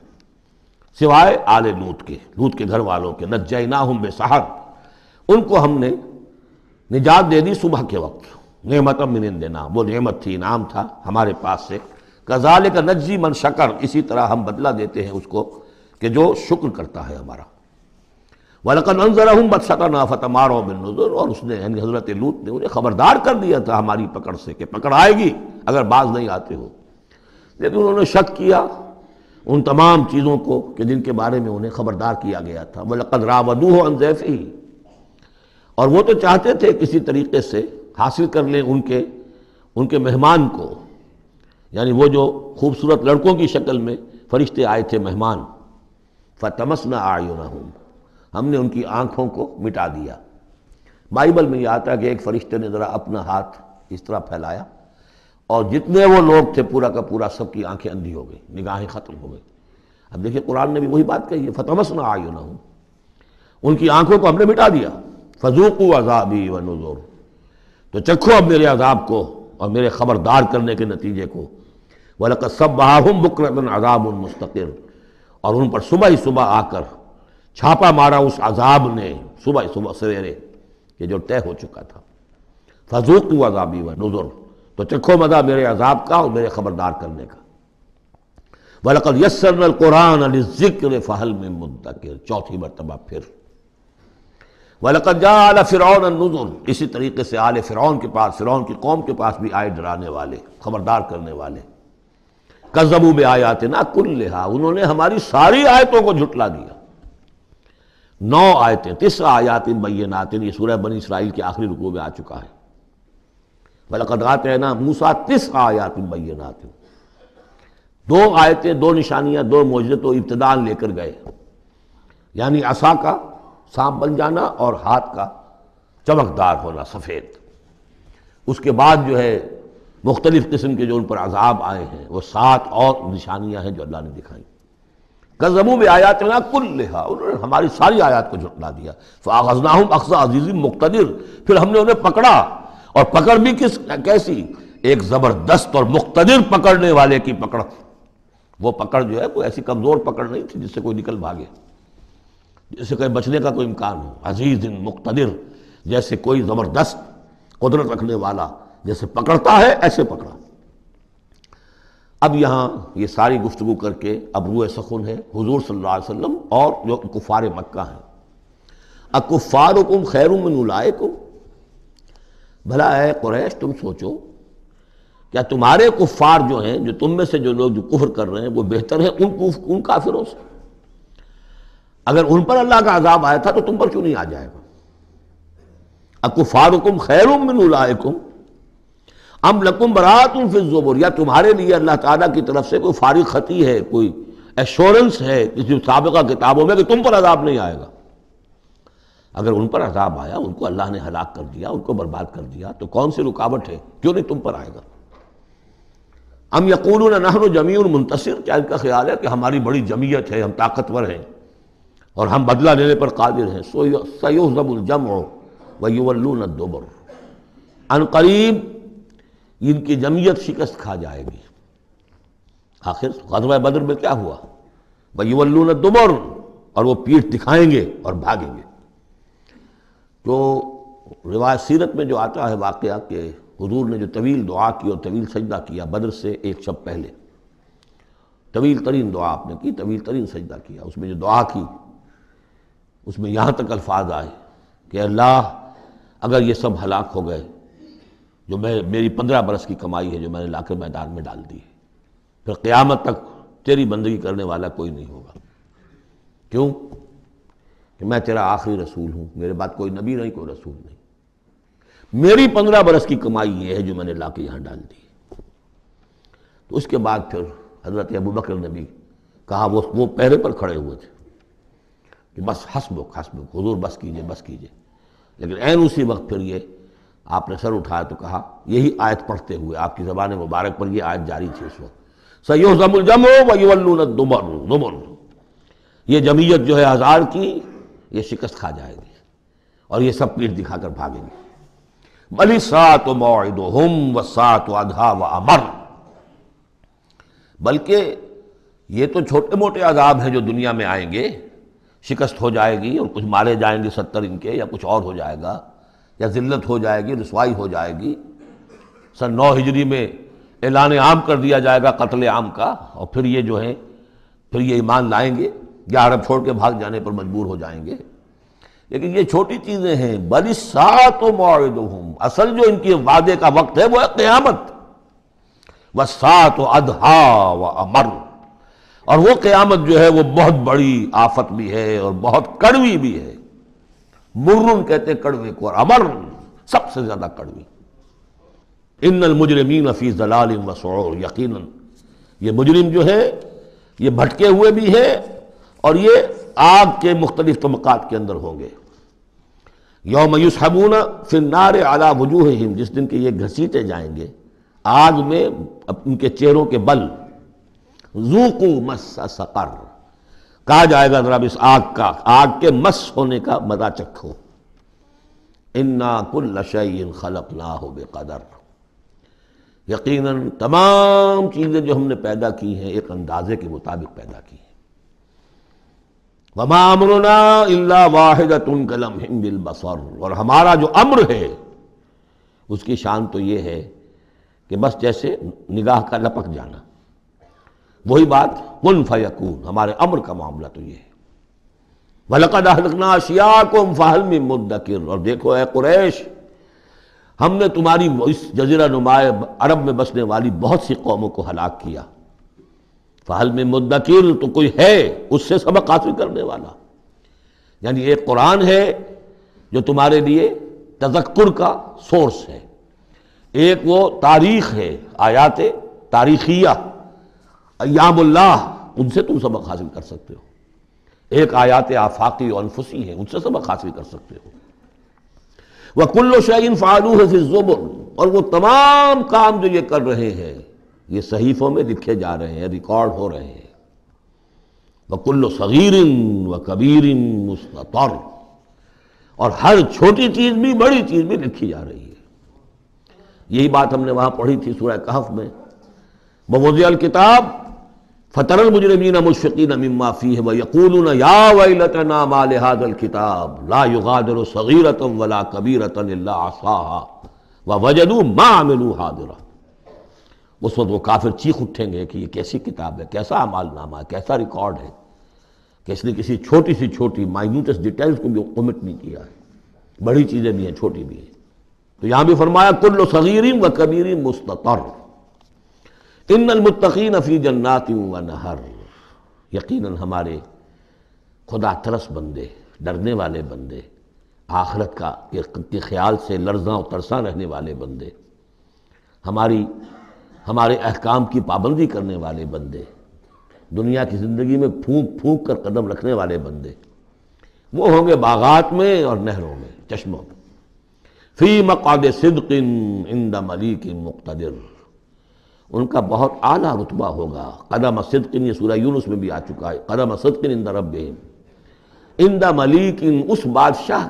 سوائے آل لوط کے گھر والوں کے۔ نجیناہم بسحر، ان کو ہم نے نجات دے دی صبح کے وقت، نعمت من عندنا، وہ نعمت تھی، انعام تھا ہمارے پاس سے۔ کذالک نجزی من شکر، اسی طرح ہم بدلہ دیتے ہیں اس کو کہ جو شکر کرتا ہے ہمارا۔ وَلَقَدْ أَنذَرَهُمْ بَطْشَتَنَا فَتَمَارَوْا بِالنُّذُرِ، اور اس نے یعنی حضرت لوط نے انہیں خبردار کر دیا تھا ہماری پکڑ سے کہ پکڑ آئے گی اگر باز نہیں آتے ہو، لیکن انہوں نے شک کیا ان تمام چیزوں کو کہ جن کے بارے میں انہیں خبردار کیا گیا تھا۔ وَلَقَدْ رَاوَدُوهُ عَنْ ضَيْفِهِ، اور وہ تو چاہتے تھے کسی طریقے سے حاصل کر لیں ان کے مہمان کو، یعنی وہ جو خوبصورت لڑکوں کی شکل میں فرشتے آئے تھے مہمان۔ فَطَمَسْنَا أَعْيُنَهُمْ، ہم نے ان کی آنکھوں کو مٹا دیا۔ بائبل میں یہ آتا ہے کہ ایک فرشتے نے ذرا اپنا ہاتھ اس طرح پھیلایا اور جتنے وہ لوگ تھے پورا کا پورا سب کی آنکھیں اندھی ہو گئی، نگاہیں ختم ہو گئی۔ اب دیکھیں قرآن نے بھی وہی بات کہی ہے، فَطَمَسْنَا أَعْيُنَهُمْ، ان کی آنکھوں کو ہم نے مٹا دیا۔ فَذُوقُوا عَذَابِي وَنُذُرِ، تو چکھو اب میرے عذاب کو اور میرے خبردار کرنے کے نتیجے کو۔ وَلَقَدْ صَبَّحَهُمْ بُكْرَةً عَذَابٌ مُسْتَقِرٌ، اور ان پر صبح ہی صبح آ کر چھاپا مارا اس عذاب نے، صبح صبح سویرے کہ جو طے ہو چکا تھا۔ فذوقوا عذابی ونذر، تو چکھو مزہ میرے عذاب کا اور میرے خبردار کرنے کا۔ وَلَقَدْ يَسَّرْنَا الْقُرْآنَ لِلذِّكْرِ فَهَلْ مِن مُدَّكِرٍ، چوتھی مرتبہ پھر۔ وَلَقَدْ جَاءَ آلَ فِرْعَوْنَ النُّذُرُ، اسی طریقے سے آل فرعون کے پاس، فرعون کی قوم کے پاس بھی آئے ڈرانے والے، خبردار کرنے والے۔ کذبوا بآیاتنا کلھا، انہوں نے ہماری ساری آیتوں کو جھٹلا دیا۔ 9 آیتیں، 9 آیات بینات، یہ سورہ بنی اسرائیل کے آخری رکوع میں آ چکا ہے۔ وَلَقَدْ آتَيْنَا مُوسَىٰ 9 آیات بینات، 2 آیتیں، 2 نشانیاں، 2 معجزے تو ابتداءً لے کر گئے، یعنی عصا کا سانپ بن جانا اور ہاتھ کا چمکدار ہونا سفید۔ اس کے بعد جو ہے مختلف قسم کے جو ان پر عذاب آئے ہیں وہ 7 اور نشانیاں ہیں جو اللہ نے دکھائیں۔ کذبوا بآیاتنا کلھا، انہوں نے ہماری ساری آیات کو جھٹلا دیا۔ فاخذناہم اخذ عزیز مقتدر، پھر ہم نے انہیں پکڑا، اور پکڑ بھی کیسی، ایک زبردست اور مقتدر پکڑنے والے کی پکڑ۔ وہ پکڑ جو ہے وہ ایسی کمزور پکڑ نہیں تھی جس سے کوئی نکل بھاگے، جس سے کہیں بچنے کا کوئی امکان ہو۔ عزیز مقتدر، جیسے کوئی زبردست قدرت رکھنے والا جیسے پکڑتا ہے ایسے پکڑا۔ اب یہاں یہ ساری گفتگو کر کے اب روئے سخن ہے حضور صلی اللہ علیہ وسلم اور جو کفار مکہ ہیں۔ اکفارکم خیر من اولئکم، بھلا اے قریش تم سوچو کیا تمہارے کفار جو ہیں، جو تم میں سے جو لوگ جو کفر کر رہے ہیں، وہ بہتر ہیں ان کافروں سے؟ اگر ان پر اللہ کا عذاب آیا تھا تو تم پر کیوں نہیں آ جائے گا؟ اکفارکم خیر من اولئکم ام لکم براۃ فی الزبر، یا تمہارے لیے اللہ تعالیٰ کی طرف سے کوئی فارغ خطی ہے، کوئی ایشورنس ہے کسی سابقہ کتابوں میں کہ تم پر عذاب نہیں آئے گا؟ اگر ان پر عذاب آیا، ان کو اللہ نے ہلاک کر دیا، ان کو برباد کر دیا، تو کون سی رکاوٹ ہے، کیوں نہیں تم پر آئے گا؟ ام یقولون نحن جمیع منتصر، کیا ان کا خیال ہے کہ ہماری بڑی جمعیت ہے، ہم طاقتور ہیں اور ہم بدلہ لینے پر قادر ہیں؟ سیہزم الجمع ویولون الدبر، ان قریب ان کی جمعیت شکست کھا جائے گی۔ آخر غزوہ بدر میں کیا ہوا؟ وَيُوَلُّونَ الدُّبُرَ، اور وہ پیٹھ دکھائیں گے اور بھاگیں گے۔ تو روایت سیرت میں جو آتا ہے واقعہ کہ حضور نے جو طویل دعا کی اور طویل سجدہ کیا بدر سے ایک شب پہلے، طویل ترین دعا آپ نے کی، طویل ترین سجدہ کیا، اس میں جو دعا کی اس میں یہاں تک الفاظ آئے کہ اللہ اگر یہ سب ہلاک ہو گئے جو میری 15 برس کی کمائی ہے جو میں نے لا کر میدان میں ڈال دی ہے، پھر قیامت تک تیری بندگی کرنے والا کوئی نہیں ہوگا۔ کیوں؟ کہ میں تیرا آخری رسول ہوں، میرے بعد کوئی نبی نہیں، کوئی رسول نہیں، میری 15 برس کی کمائی یہ ہے جو میں نے لا کے یہاں ڈال دی۔ تو اس کے بعد پھر حضرت ابوبکر نے بھی کہا، وہ پہرے پر کھڑے ہوئے تھے کہ بس حسبک حسبک، حضور بس کیجئے بس کیجئے، لیکن عین اسی وقت پھر یہ آپ نے سر اٹھایا تو کہا، یہی آیت پڑھتے ہوئے آپ کی زبان مبارک پر یہ آیت جاری تھی اس وقت، سَيُهْزَمُ الْجَمْعُ وَيُوَلُّونَ الدُّبُرَ، یہ جمعیت جو ہے ہزار کی یہ شکست کھا جائے گی اور یہ سب پیٹھ دکھا کر بھاگیں گے۔ بَلِ السَّاعَةُ مَوْعِدُهُمْ وَالسَّاعَةُ أَدْهَىٰ وَأَمَرُّ، بلکہ یہ تو چھوٹے موٹے عذاب ہیں جو دنیا میں آئیں گے، شکست ہو جائے گی اور کچھ مارے جائیں گے 70 ان کے، یا کچھ اور ہو جائے گا، یا ذلت ہو جائے گی، رسوائی ہو جائے گی۔ سن 9 ہجری میں اعلان عام کر دیا جائے گا قتل عام کا، اور پھر یہ جو ہے پھر یہ ایمان لائیں گے یا عرب چھوڑ کے بھاگ جانے پر مجبور ہو جائیں گے۔ لیکن یہ چھوٹی چیزیں ہیں، بل الساعۃ موعدہم، اصل جو ان کے وعدے کا وقت ہے وہ ہے قیامت، والساعۃ ادھیٰ وامر، اور وہ قیامت جو ہے وہ بہت بڑی آفت بھی ہے اور بہت کڑوی بھی ہے۔ مرن کہتے ہیں کڑوے کو، اور امر سب سے زیادہ کڑوی۔ ان المجرمین فی ضلال وسعور، یقیناً یہ مجرم جو ہے یہ بھٹکے ہوئے بھی ہے اور یہ آگ کے مختلف طبقات کے اندر ہوں گے۔ یوم یسحبون فی النار علی وجوہہم، جس دن کہ یہ گھسیٹے جائیں گے آگ میں ان کے چہروں کے بل۔ ذوقوا مس سقر، کہا جائے گا ذرا اس آگ کے مس ہونے کا مزہ چکھو۔ انا کل شیء خلقناہ بقدر، یقیناً تمام چیزیں جو ہم نے پیدا کی ہیں ایک اندازے کے مطابق پیدا کی ہیں۔ وما امرنا الا واحدۃ کلمح بالبصر، اور ہمارا جو امر ہے اس کی شان تو یہ ہے کہ بس جیسے نگاہ کا لپک جانا، وہی بات کن فیکون، ہمارے امر کا معاملہ تو یہ ہے۔ وَلَقَدْ أَهْلَكْنَا أَشْيَاعَكُمْ فَهَلْ مِن مُدَّكِرٍ، اور دیکھو اے قریش، ہم نے تمہاری اس جزیرہ نما عرب میں بسنے والی بہت سی قوموں کو ہلاک کیا، فَهَلْ مِن مُدَّكِرٍ، تو کوئی ہے اس سے سبق حاصل کرنے والا۔ یعنی ایک قرآن ہے جو تمہارے لیے تذکر کا سورس ہے، ایک وہ تاریخ ہے، آیات تاریخیہ، ایام اللہ، ان سے تم سبق حاصل کر سکتے ہو۔ ایک آیات آفاقی و انفسی ہیں، ان سے سبق حاصل کر سکتے ہو۔ وَكُلُّ شَيْءٍ فَعَلُوهُ فِي الزُّبُرِ، اور وہ تمام کام جو یہ کر رہے ہیں یہ صحیفوں میں لکھے جا رہے ہیں، ریکارڈ ہو رہے ہیں۔ وَكُلُّ صَغِيرٍ وَكَبِيرٍ مُسْتَطَرٌ، اور ہر چھوٹی چیز بھی بڑی چیز بھی لکھی جا رہی ہے۔ یہی بات ہم نے وہاں پڑھی تھی سورہ کہف میں، وَوُضِعَ الْكِتَابُ فَتَرَى الْمُجْرِمِينَ مُشْفِقِينَ مِمَّا فِيهِ وَيَقُولُونَ يَا وَيْلَتَنَا مَا لِهَذَا الْكِتَابِ لَا يُغَادِرُ صَغِيرَةً وَلَا كَبِيرَةً إِلَّا أَحْصَاهَا وَوَجَدُوا مَا عَمِلُوا حَاضِرًا۔ اس وقت وہ کافر چیخ اٹھیں گے کہ یہ کیسی کتاب ہے، کیسا اعمال نامہ ہے، کیسا ریکارڈ ہے کہ اس نے کسی چھوٹی سی چھوٹی مائنوٹس ڈیٹیلز کو بھی omit نہیں کیا ہے، بڑی چیزیں بھی ہیں چھوٹی بھی ہیں۔ تو یہاں بھی فرمایا کل صغیر و کبیر مستطر، ان المتقین فی جنات و نہر، یقیناً ہمارے خدا ترس بندے، ڈرنے والے بندے، آخرت کے خیال سے لرزاں و ترساں رہنے والے بندے، ہمارے احکام کی پابندی کرنے والے بندے، دنیا کی زندگی میں پھونک پھونک کر قدم رکھنے والے بندے، وہ ہوں گے باغات میں اور نہروں میں، چشموں میں۔ فی مقعد صدق عند ملیک مقتدر، ان کا بہت اعلیٰ رتبہ ہوگا۔ قدم صدق، یہ سورہ یونس میں بھی آ چکا ہے، قدم صدق عند ربہم، عند ملیک، اس بادشاہ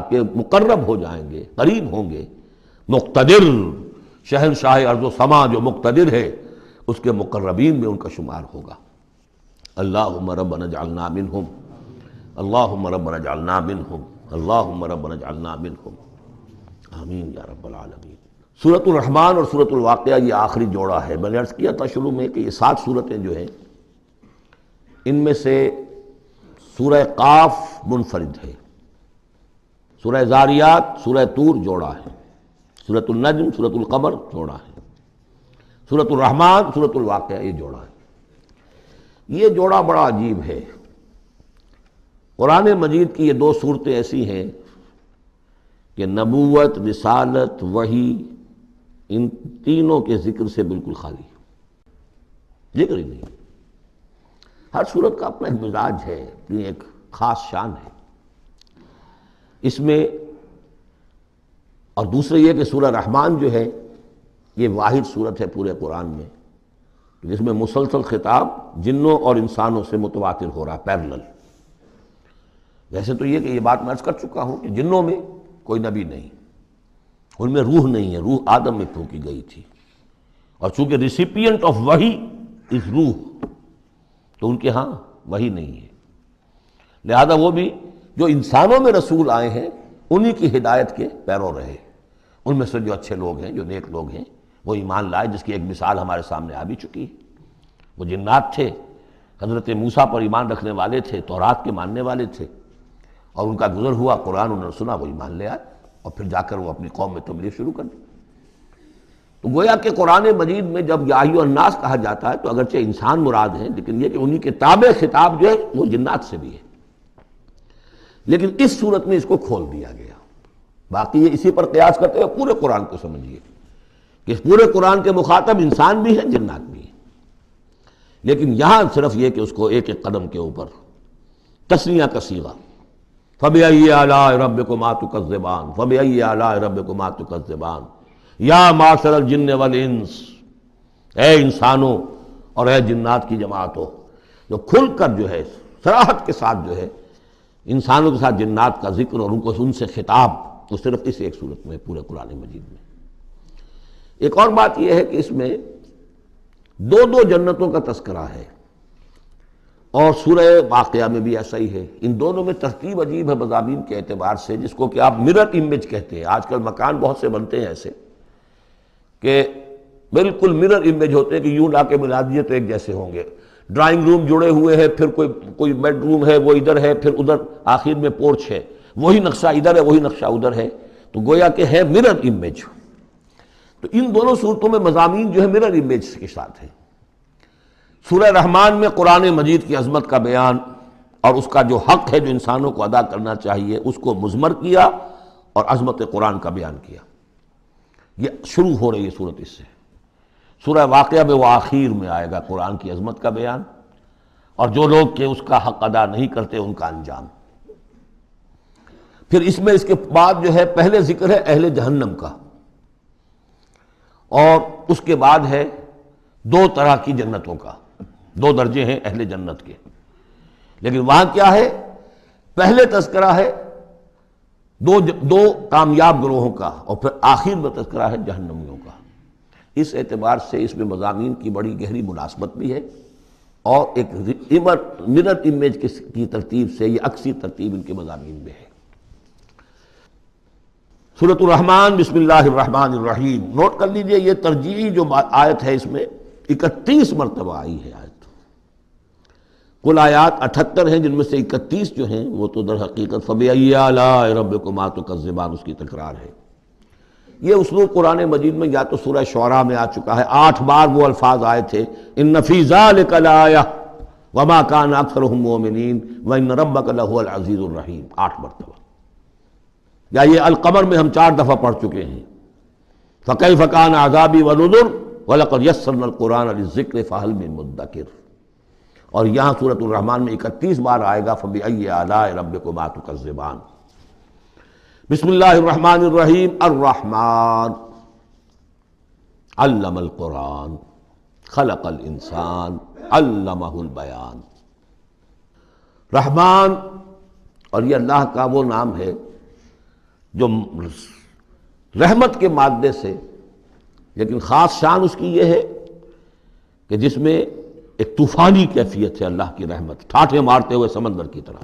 کے مقرب ہو جائیں گے، قریب ہوں گے۔ مقتدر، شہنشاہ ارض و سما جو مقتدر ہے اس کے مقربین میں ان کا شمار ہوگا۔ اللہم ربنا اجعلنا منہم، اللہم ربنا اجعلنا منہم۔ اللہم ربنا اجعلنا منہم، آمین یا رب العالمین۔ سورۃ الرحمن اور سورۃ الواقعہ یہ آخری جوڑا ہے۔ میں نے عرض کیا تھا شروع میں کہ یہ 7 صورتیں جو ہیں ان میں سے سورہ قاف منفرد ہے، سورہ زاریات، سورہ طور جوڑا ہے، سورۃ النجم، سورۃ القمر جوڑا ہے، سورۃ الرحمن، سورۃ الواقعہ یہ جوڑا ہے۔ یہ جوڑا بڑا عجیب ہے۔ قرآن مجید کی یہ 2 صورتیں ایسی ہیں کہ نبوت، رسالت، وحی، ان تینوں کے ذکر سے بالکل خالی، ذکر ہی نہیں۔ ہر صورت کا اپنا ایک مزاج ہے، اپنی ایک خاص شان ہے اس میں۔ اور دوسرے یہ کہ سورہ رحمان جو ہے یہ واحد صورت ہے پورے قرآن میں جس میں مسلسل خطاب جنوں اور انسانوں سے متواتر ہو رہا، پیرلل۔ ویسے تو یہ کہ یہ بات میں عرض کر چکا ہوں کہ جنوں میں کوئی نبی نہیں، ان میں روح نہیں ہے، روح آدم میں پھونکی گئی تھی، اور چونکہ ریسیپینٹ آف وحی از روح، تو ان کے ہاں وحی نہیں ہے، لہذا وہ بھی جو انسانوں میں رسول آئے ہیں انہی کی ہدایت کے پیرو رہے۔ ان میں سے جو اچھے لوگ ہیں، جو نیک لوگ ہیں، وہ ایمان لائے، جس کی ایک مثال ہمارے سامنے آ بھی چکی ہے۔ وہ جنات تھے، حضرت موسیٰ پر ایمان رکھنے والے تھے، تورات کے ماننے والے تھے، اور ان کا گزر ہوا، قرآن انہوں نے سنا، وہ ایمان لے آئے، اور پھر جا کر وہ اپنی قوم میں تبلیغ شروع کر دی۔ تو گویا کہ قرآن مجید میں جب یا ایھا الناس کہا جاتا ہے تو اگرچہ انسان مراد ہیں، لیکن یہ کہ انہی کے تابع خطاب جو ہے وہ جنات سے بھی ہے، لیکن اس صورت میں اس کو کھول دیا گیا۔ باقی یہ اسی پر قیاس کرتے ہوئے پورے قرآن کو سمجھیے کہ اس پورے قرآن کے مخاطب انسان بھی ہیں، جنات بھی ہیں، لیکن یہاں صرف یہ کہ اس کو ایک ایک قدم کے اوپر تثنیہ کا صیغہ، فَبِأَيِّ آلَاءِ رَبِّكُمَا تُكَذِّبَانِ فَبِأَيِّ آلَاءِ رَبِّكُمَا تُكَذِّبَانِ یا معشر الجن والانس، اے انسانوں اور اے جنات کی جماعتوں، جو کھل کر جو ہے صراحت کے ساتھ جو ہے انسانوں کے ساتھ جنات کا ذکر اور ان سے خطاب، وہ صرف اس ایک صورت میں پورے قرآن مجید میں۔ ایک اور بات یہ ہے کہ اس میں 2 جنتوں کا تذکرہ ہے، اور سورہ واقعہ میں بھی ایسا ہی ہے۔ ان دونوں میں ترتیب عجیب ہے مضامین کے اعتبار سے، جس کو کہ آپ مرر امیج کہتے ہیں۔ آج کل مکان بہت سے بنتے ہیں ایسے کہ بالکل مرر امیج ہوتے ہیں کہ یوں لا کے ملا دیے تو ایک جیسے ہوں گے۔ ڈرائنگ روم جڑے ہوئے ہیں، پھر کوئی بیڈ روم ہے وہ ادھر ہے، پھر ادھر آخر میں پورچ ہے، وہی نقشہ ادھر ہے وہی نقشہ ادھر ہے، تو گویا کہ ہے مرر امیج۔ تو ان دونوں صورتوں میں مضامین جو ہے مرر امیج کے ساتھ ہے۔ سورہ رحمان میں قرآن مجید کی عظمت کا بیان اور اس کا جو حق ہے جو انسانوں کو ادا کرنا چاہیے اس کو مضمر کیا، اور عظمت قرآن کا بیان کیا۔ یہ شروع ہو رہی ہے صورت اس سے۔ سورہ واقعہ میں وہ آخر میں آئے گا قرآن کی عظمت کا بیان، اور جو لوگ کہ اس کا حق ادا نہیں کرتے ان کا انجام۔ پھر اس میں اس کے بعد جو ہے پہلے ذکر ہے اہل جہنم کا، اور اس کے بعد ہے 2 طرح کی جنتوں کا، 2 درجے ہیں اہل جنت کے، لیکن وہاں کیا ہے؟ پہلے تذکرہ ہے دو کامیاب گروہوں کا، اور پھر آخر میں تذکرہ ہے جہنمیوں کا۔ اس اعتبار سے اس میں مضامین کی بڑی گہری مناسبت بھی ہے، اور ایک مرر امیج کی ترتیب سے یہ عکسی ترتیب ان کے مضامین میں ہے۔ سورۃ الرحمن، بسم اللہ الرحمن الرحیم۔ نوٹ کر لیجئے یہ ترجیحی جو آیت ہے اس میں 31 مرتبہ آئی ہے آیت۔ کل آیات 78 ہیں، جن میں سے 31 جو ہیں وہ تو در حقیقت فَبِأَيِّ آلَاءِ رَبِّكُمَا تُكَذِّبَانِ اس کی تکرار ہے۔ یہ اسلوب قرآن مجید میں یا تو سورہ شعراء میں آ چکا ہے، 8 بار وہ الفاظ آئے تھے، إِنَّ فِي ذَلِكَ لَآیَةً وَمَا كَانَ أَكْثَرُهُم مُؤْمِنِينَ وَإِنَّ رَبَّكَ لَهُوَ الْعَزِیزُ الرَّحِیمُ، 8 مرتبہ۔ یا یہ القمر میں ہم 4 دفعہ پڑھ چکے ہیں، فَكَيْفَ كَانَ عَذَابِي وَنُذُرِ وَلَقَدْ يَسَّرْنَا الْقُرْآنَ لِلذِّکْرِ فَهَلْ مِن مُدَّکِرٍ۔ اور یہاں سورۃ الرحمن میں 31 بار آئے گا فَبِأَيِّ آلَاءِ رَبِّكُمَا تُكَذِّبَانِ۔ بسم اللہ الرحمن الرحیم۔ الرحمن علم القرآن خلق الانسان علمہ البیان۔ رحمان، اور یہ اللہ کا وہ نام ہے جو رحمت کے مادے سے، لیکن خاص شان اس کی یہ ہے کہ جس میں ایک طوفانی کیفیت ہے اللہ کی رحمت، ٹھاٹھے مارتے ہوئے سمندر کی طرح۔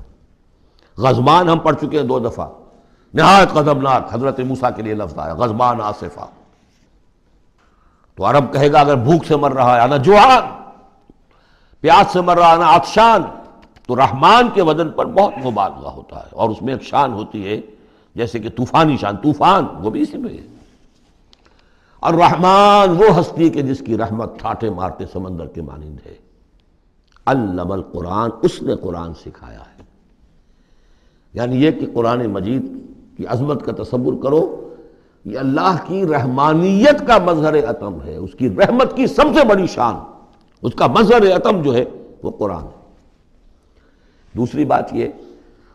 غضبان ہم پڑھ چکے ہیں 2 دفعہ، نہایت غضبناک حضرت موسیٰ کے لیے لفظ آیا غضبان آصفہ. تو عرب کہے گا اگر بھوک سے مر رہا ہے انا جوعان، پیاس سے مر رہا ہے انا عطشان، تو رحمان کے وزن پر بہت مبالغہ ہوتا ہے، اور اس میں ایک شان ہوتی ہے جیسے کہ طوفانی شان، طوفان وہ بھی اسی میں ہے. الرحمن وہ ہستی کہ جس کی رحمت ٹھاٹھے مارتے سمندر کے مانند ہے. علم القرآن، اس نے قرآن سکھایا ہے. یعنی یہ کہ قرآن مجید کی عظمت کا تصور کرو، یہ اللہ کی رحمانیت کا مظہر عتم ہے، اس کی رحمت کی سب سے بڑی شان، اس کا مظہر عتم جو ہے وہ قرآن ہے. دوسری بات یہ،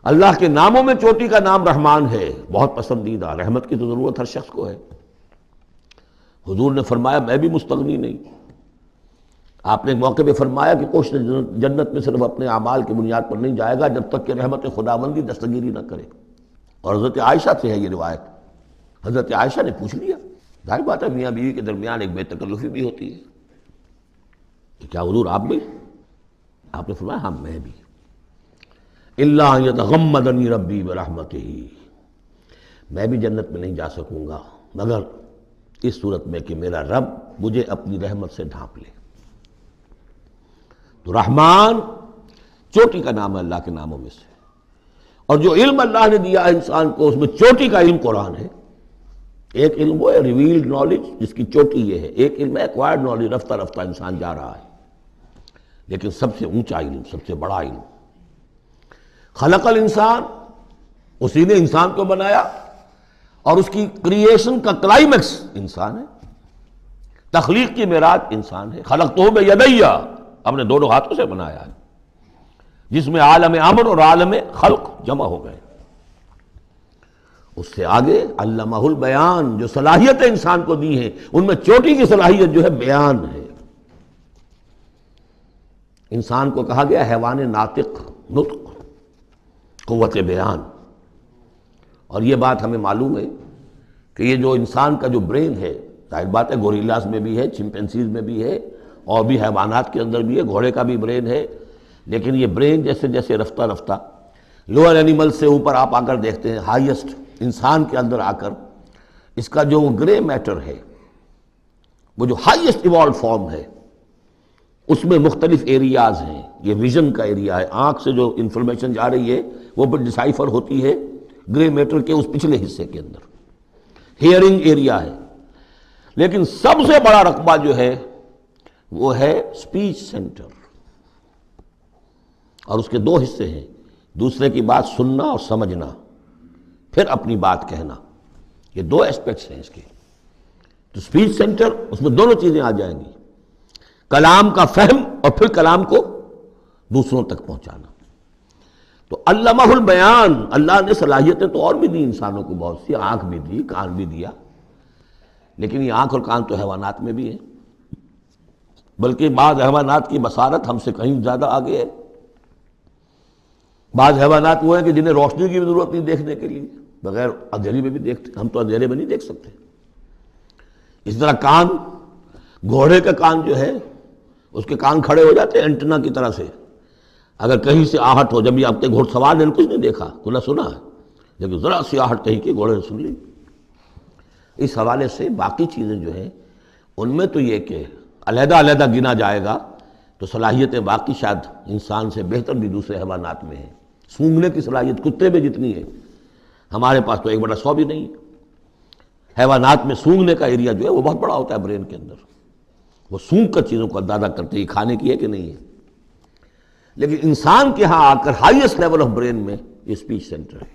اللہ کے ناموں میں چوٹی کا نام رحمان ہے، بہت پسندیدہ. رحمت کی تو ضرورت ہر شخص کو ہے. حضور نے فرمایا میں بھی مستغنی نہیں. آپ نے ایک موقع پہ فرمایا کہ کوشش جنت میں صرف اپنے اعمال کی بنیاد پر نہیں جائے گا جب تک کہ رحمت خداوندی دستگیری نہ کرے. اور حضرت عائشہ سے ہے یہ روایت. حضرت عائشہ نے پوچھ لیا، ظاہر بات ہے میاں بیوی کے درمیان ایک بے تکلفی بھی ہوتی ہے، کہ کیا حضور آپ بھی؟ آپ نے فرمایا ہاں میں بھی. الا ان یتغمدنی ربی برحمتہ، میں بھی جنت میں نہیں جا سکوں گا مگر اس صورت میں کہ میرا رب مجھے اپنی رحمت سے ڈھانپ لے. تو رحمان چوٹی کا نام ہے اللہ کے ناموں میں سے. اور جو علم اللہ نے دیا ہے انسان کو، اس میں چوٹی کا علم قرآن ہے. ایک علم وہ ہے ریویلڈ نالج جس کی چوٹی یہ ہے، ایک علم ہے ایکوائرڈ نالج، رفتہ رفتہ انسان جا رہا ہے. لیکن سب سے اونچا علم، سب سے بڑا علم خلق الانسان، اسی نے انسان کو بنایا، اور اس کی کریشن کا کلائمیکس انسان ہے. تخلیق کی معراج انسان ہے. خلقتہ بیدی، ہم نے دونوں ہاتھوں سے بنایا ہے، جس میں عالم امر اور عالم خلق جمع ہو گئے. اس سے آگے علمہ البیان، جو صلاحیتیں انسان کو دی ہیں ان میں چوٹی کی صلاحیت جو ہے بیان ہے. انسان کو کہا گیا حیوان ناطق، نطق، قوت بیان. اور یہ بات ہمیں معلوم ہے کہ یہ جو انسان کا جو برین ہے، ظاہر بات ہے گوریلاز میں بھی ہے، چمپینزیز میں بھی ہے، اور بھی حیوانات کے اندر بھی ہے، گھوڑے کا بھی برین ہے. لیکن یہ برین جیسے جیسے رفتہ رفتہ لوئر اینیمل سے اوپر آپ آ کر دیکھتے ہیں، ہائیسٹ انسان کے اندر آ کر اس کا جو گرے میٹر ہے، وہ جو ہائیسٹ ایوالوڈ فارم ہے، اس میں مختلف ایریاز ہیں. یہ ویژن کا ایریا ہے، آنکھ سے جو انفارمیشن جا رہی ہے وہ پھر ڈسائفر ہوتی ہے گرے میٹر کے اس پچھلے حصے کے اندر. ہیئرنگ ایریا ہے. لیکن سب سے بڑا رقبہ جو ہے وہ ہے سپیچ سینٹر، اور اس کے 2 حصے ہیں، دوسرے کی بات سننا اور سمجھنا، پھر اپنی بات کہنا. یہ 2 ایسپیکٹس ہیں اس کے. تو سپیچ سینٹر، اس میں دونوں چیزیں آ جائیں گی، کلام کا فہم اور پھر کلام کو دوسروں تک پہنچانا. تو علمہ البیان، اللہ نے صلاحیتیں تو اور بھی دی انسانوں کو بہت سی، آنکھ بھی دی، کان بھی دیا. لیکن یہ آنکھ اور کان تو حیوانات میں بھی ہے، بلکہ بعض حیوانات کی بصارت ہم سے کہیں زیادہ آگے ہے. بعض حیوانات وہ ہیں کہ جنہیں روشنی کی بھی ضرورت نہیں دیکھنے کے لیے، بغیر اندھیرے میں بھی دیکھتے، ہم تو اندھیرے میں نہیں دیکھ سکتے. اس طرح کان، گھوڑے کا کان جو ہے اس کے کان کھڑے ہو جاتے ہیں اینٹنا کی طرح سے. اگر کہیں سے آہٹ ہو، جب یہ آپ کے گھوڑ سوار نے کچھ نہیں دیکھا، کھلا سنا ہے، لیکن ذرا سی آہٹ کہیں کی گھوڑے نے سن لی. اس حوالے سے باقی چیزیں جو ہیں ان میں تو یہ کہ علیحدہ علیحدہ گنا جائے گا تو صلاحیتیں باقی شاید انسان سے بہتر بھی دوسرے حیوانات میں ہیں. سونگھنے کی صلاحیت کتے میں جتنی ہے ہمارے پاس تو 1/100 بھی نہیں ہے. حیوانات میں سونگھنے کا ایریا جو ہے وہ بہت بڑا ہوتا ہے برین کے اندر، وہ سونگ کر چیزوں کو اندازہ کرتے ہیں کھانے کی ہے کہ نہیں ہے. لیکن انسان کے ہاں آ کر ہائیسٹ لیول آف برین میں یہ اسپیچ سینٹر ہے.